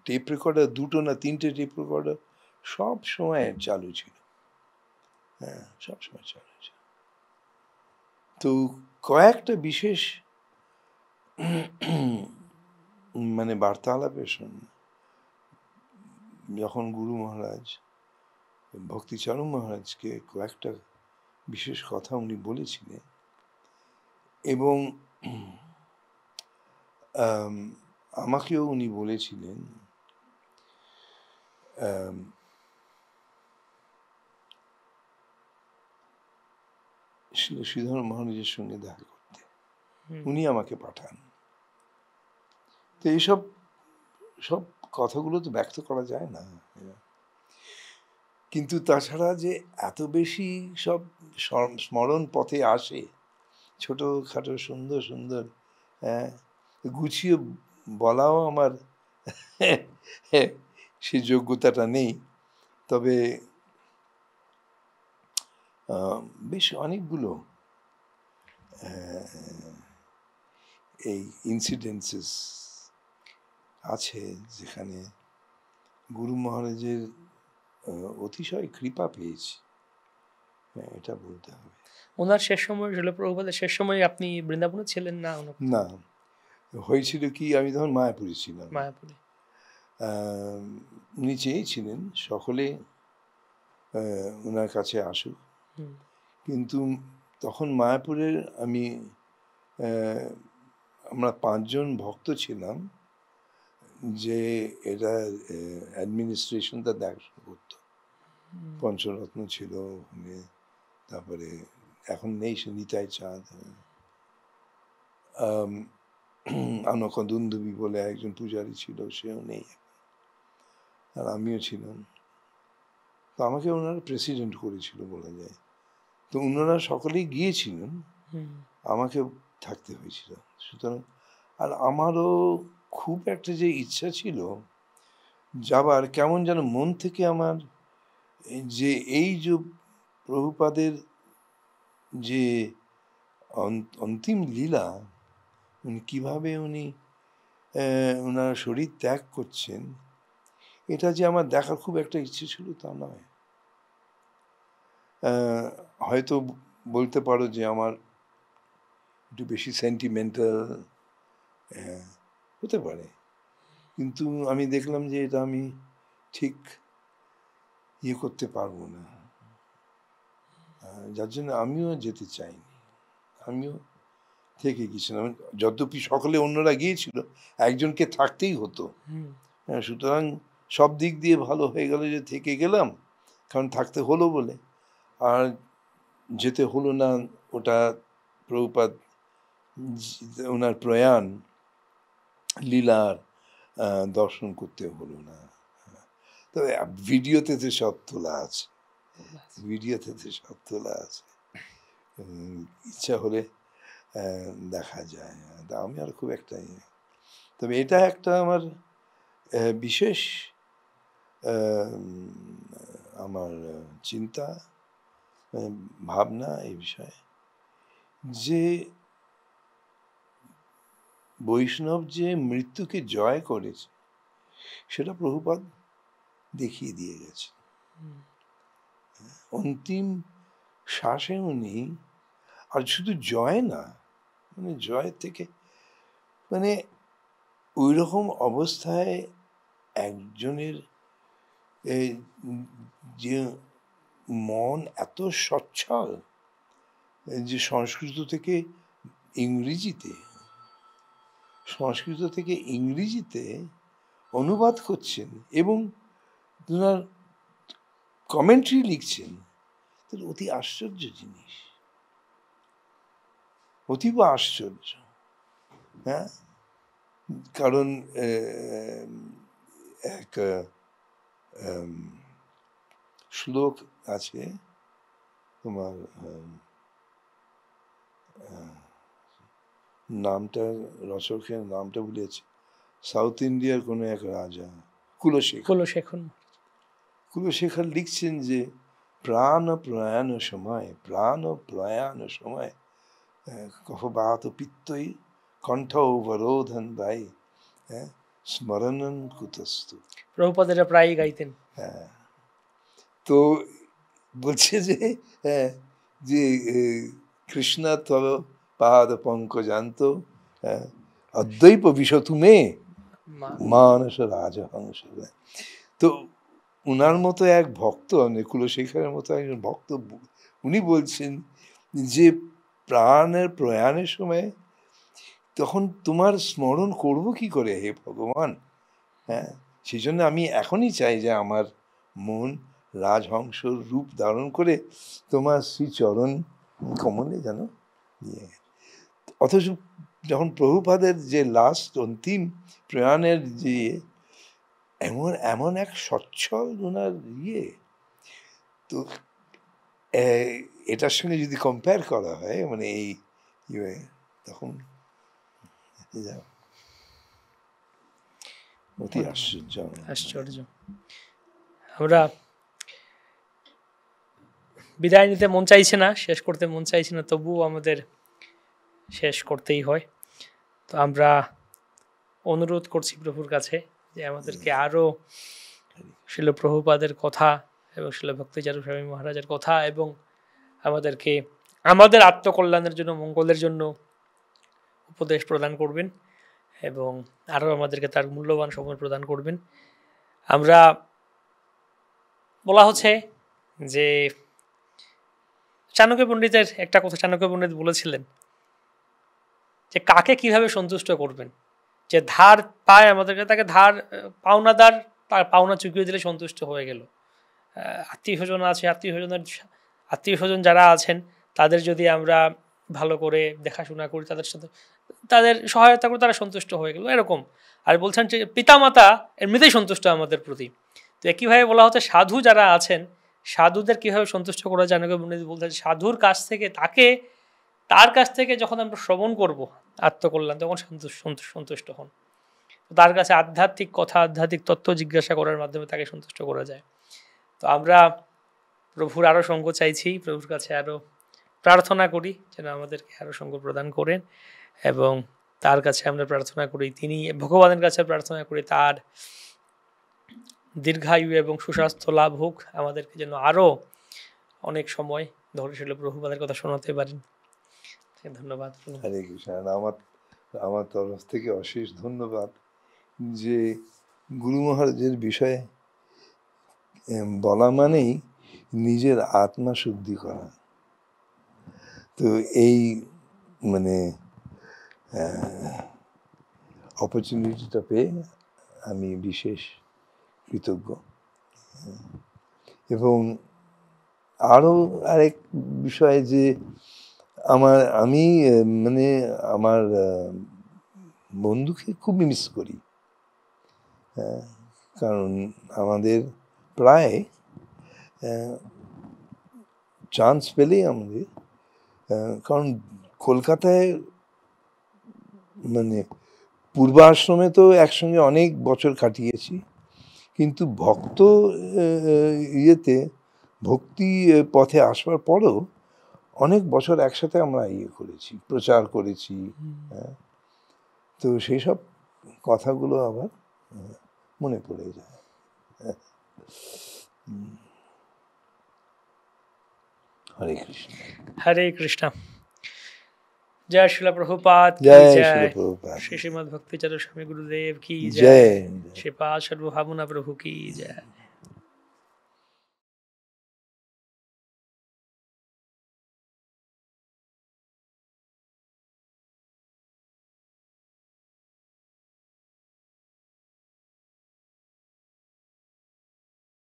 টেপ রেকর্ডার 2টো না 3টে টেপ রেকর্ডার সব সময় চালু ছিল, হ্যাঁ সব সময় চালু ছিল। তো কয়েকটা বিশেষ মানে বার্তালাপের সময় যখন গুরু মহারাজ ভক্তিচরণ মহারাজকে কয়েকটা বিশেষ কথা উনি বলেছিলেন, এবং আমাকেও উনি বলেছিলেন শ্রীধর মহারাজের সঙ্গে দেখা করতে, উনি আমাকে পাঠান। তো এইসব সব কথাগুলো তো ব্যক্ত করা যায় না, কিন্তু তাছাড়া যে এত বেশি সব স্মরণ পথে আসে, ছোটখাটো সুন্দর সুন্দর, গুছিয়ে বলাও আমার সে যোগ্যতাটা নেই। তবে বেশ অনেকগুলো এই ইনসিডেন্সেস আছে যেখানে গুরু মহারাজের অতিশয় কৃপা পেয়েছি, এটা বলতে হবে। ওনার শেষ সময় প্রভুপাদের শেষ সময় আপনি বৃন্দাবনে ছিলেন না? না, হয়েছিল কি, আমি তখন মায়াপুরে ছিলাম। মায়াপুরে উনি চেয়েছিলেন সকলে ওনার কাছে আসুক, কিন্তু তখন মায়াপুরের আমরা 5 জন ভক্ত ছিলাম যে এটা অ্যাডমিনিস্ট্রেশনটা দেখাশোনা করতো। পঞ্চরত্ন ছিল ওখানে, তারপরে এখন নেই সে নিতাই চাঁদ, আনকদুন্দুবি বলে একজন পূজারী ছিল, সেও নেই, আর আমিও ছিলাম। তো আমাকে ওনারা প্রেসিডেন্ট করেছিল বলা যায়। তো ওনারা সকলেই গিয়েছিলেন, আমাকে থাকতে হয়েছিল। সুতরাং আর আমারও খুব একটা যে ইচ্ছা ছিল যাবার, কেমন যেন মন থেকে আমার যে এই যে প্রভুপাদের যে অন্তিম লীলা, উনি কিভাবে ওনার শরীর ত্যাগ করছেন, এটা যে আমার দেখার খুব একটা ইচ্ছে ছিল তা নয়। হয়তো বলতে পারো যে আমার একটু বেশি সেন্টিমেন্টাল হতে পারে, কিন্তু আমি দেখলাম যে এটা আমি ঠিক করতে পারবো না, যার জন্য আমিও যেতে চাইনি, আমিও থেকে গেছিলাম। যদ্যপি সকলে অন্যরা গিয়েছিল, একজনকে থাকতেই হতো, সুতরাং সব দিক দিয়ে ভালো হয়ে গেল যে থেকে গেলাম, কারণ থাকতে হলো বলে। আর যেতে হলো না, ওটা প্রভুপাদ ওনার প্রয়াণ লীলার দর্শন করতে হলো না। তবে ভিডিওতে তো সব তোলা আছে, ইচ্ছা হলে দেখা যায়। আমি আর খুব একটা তবে এটা একটা আমার বিশেষ আমার চিন্তা, ভাবনা এই বিষয়ে, যে বৈষ্ণব যে মৃত্যুকে জয় করেছে সেটা প্রভুপাদ দেখিয়ে দিয়ে গেছে। অন্তিম শ্বাসে উনি, আর শুধু জয় না, মানে জয় থেকে মানে ওই রকম অবস্থায় একজনের যে মন এত সচ্ছল যে সংস্কৃত থেকে ইংরেজিতে অনুবাদ করছেন এবং ওনার কমেন্ট্রি লিখছেন, তাহলে অতি আশ্চর্য জিনিস, অতীব আশ্চর্য। হ্যাঁ, কারণ এক শ্লোক আছে তোমার, নামটা রচকের নামটা ভুলেছি, সাউথ ইন্ডিয়ার কোনো এক রাজা, কুলশেখর লিখছেন যে প্রাণ প্রয়াণ সময় কফবাত পিত্তই কণ্ঠ অবরোধন ভাই, স্মরণং কুতস্তু। প্রভুপাদেরা প্রায়ই গাইতেন। হ্যাঁ, তো বলছে যে হ্যাঁ, যে কৃষ্ণ তব পাদ পঙ্কজান্ত অদ্বৈপ বিশতু মে মানস রাজহংস। তো উনার মতো এক ভক্ত, কুলশেখরের মতো একজন ভক্ত, উনি বলছেন যে প্রাণের প্রয়াণের সময় তখন তোমার স্মরণ করব কি করে হে ভগবান। হ্যাঁ, সেই জন্য আমি এখনই চাই যে আমার মন রাজহংসর রূপ ধারণ করে তোমার শ্রীচরণ কমলে যেন নিয়ে। অথচ যখন প্রভুপাদের যে লাস্ট অন্তিম প্রয়াণের যে এমন এক স্বচ্ছল ওনার তো এটার সঙ্গে যদি কম্পেয়ার করা হয় মানে এই তখন অতি আশ্চর্য। আমরা বিদায় নিতে মন চাইছে না, শেষ করতে মন চাইছে না, তবুও আমাদের শেষ করতেই হয়। তো আমরা অনুরোধ করছি প্রভুর কাছে যে আমাদেরকে আরো শিল প্রভুপাদের কথা এবং শিল ভক্তিচারু স্বামী মহারাজের কথা এবং আমাদেরকে আমাদের আত্মকল্যাণের জন্য, মঙ্গলের জন্য উপদেশ প্রদান করবেন এবং আরও আমাদেরকে তার মূল্যবান সময় প্রদান করবেন। আমরা বলা হচ্ছে যে চাণক্য পণ্ডিতের একটা কথা চাণক্য পণ্ডিত বলেছিলেন যে কাকে কিভাবে সন্তুষ্ট করবেন। যে ধার পায় আমাদেরকে, তাকে ধার পাওনাদার তার পাওনা চুকিয়ে দিলে সন্তুষ্ট হয়ে গেল। আত্মীয় স্বজন আছে, আত্মীয় স্বজন যারা আছেন তাদের যদি আমরা ভালো করে দেখাশোনা করি, তাদের সাথে তাদের সহায়তা করে, তারা সন্তুষ্ট হয়ে গেল, এরকম। আর বলছেন যে পিতামাতা এমনিতেই সন্তুষ্ট আমাদের প্রতি। তো একইভাবে বলা হচ্ছে সাধু যারা আছেন, সাধুদের কীভাবে সন্তুষ্ট করা যায়। বলতে সাধুর কাছ থেকে তার কাছ থেকে যখন আমরা শ্রবণ করব আত্মকল্যাণ, তখন সন্তুষ্ট হন। তার কাছে আধ্যাত্মিক কথা, আধ্যাত্মিক তত্ত্ব জিজ্ঞাসা করার মাধ্যমে তাকে সন্তুষ্ট করা যায়। তো আমরা প্রভুর আরও সঙ্গ চাইছি, প্রভুর কাছে আরও প্রার্থনা করি যেন আমাদেরকে আরও সঙ্গ প্রদান করেন এবং তার কাছে আমরা প্রার্থনা করি, তিনি ভগবানের কাছে প্রার্থনা করি তার দীর্ঘায়ু এবং সুস্বাস্থ্য লাভ হোক, আমাদেরকে যেন আরও অনেক সময় ধরে ছিল প্রভুপাদের কথা শোনাতে পারেন। ধন্যবাদ। হরে কৃষ্ণ। আমার তরফ থেকে অশেষ ধন্যবাদ যে গুরু মহারাজের বিষয়ে বলা মানেই নিজের আত্মা শুদ্ধি করা। তো এই মানে অপরচুনিটিটা পেয়ে আমি বিশেষ কৃতজ্ঞ। এবং আরও আরেক বিষয় যে আমি মানে আমার বন্ধুকে খুব মিস করি, কারণ আমাদের প্রায় চান্স পেলেই আমাদের, কারণ কলকাতায় মানে পূর্বাশ্রমে তো একসঙ্গে অনেক বছর কাটিয়েছি, কিন্তু ভক্তি পথে আসবার পরও অনেক বছর একসাথে আমরা করেছি, প্রচার করেছি। তো সেই সব কথাগুলো আবার মনে পড়ে যায়। হরে কৃষ্ণ। হরে কৃষ্ণ। जय श्रील प्रभुपाद की जय। श्री श्रीमद् भक्तिचार्य स्वामी गुरुदेव की जय। श्रीपाद सर्वभावना प्रभु की जय।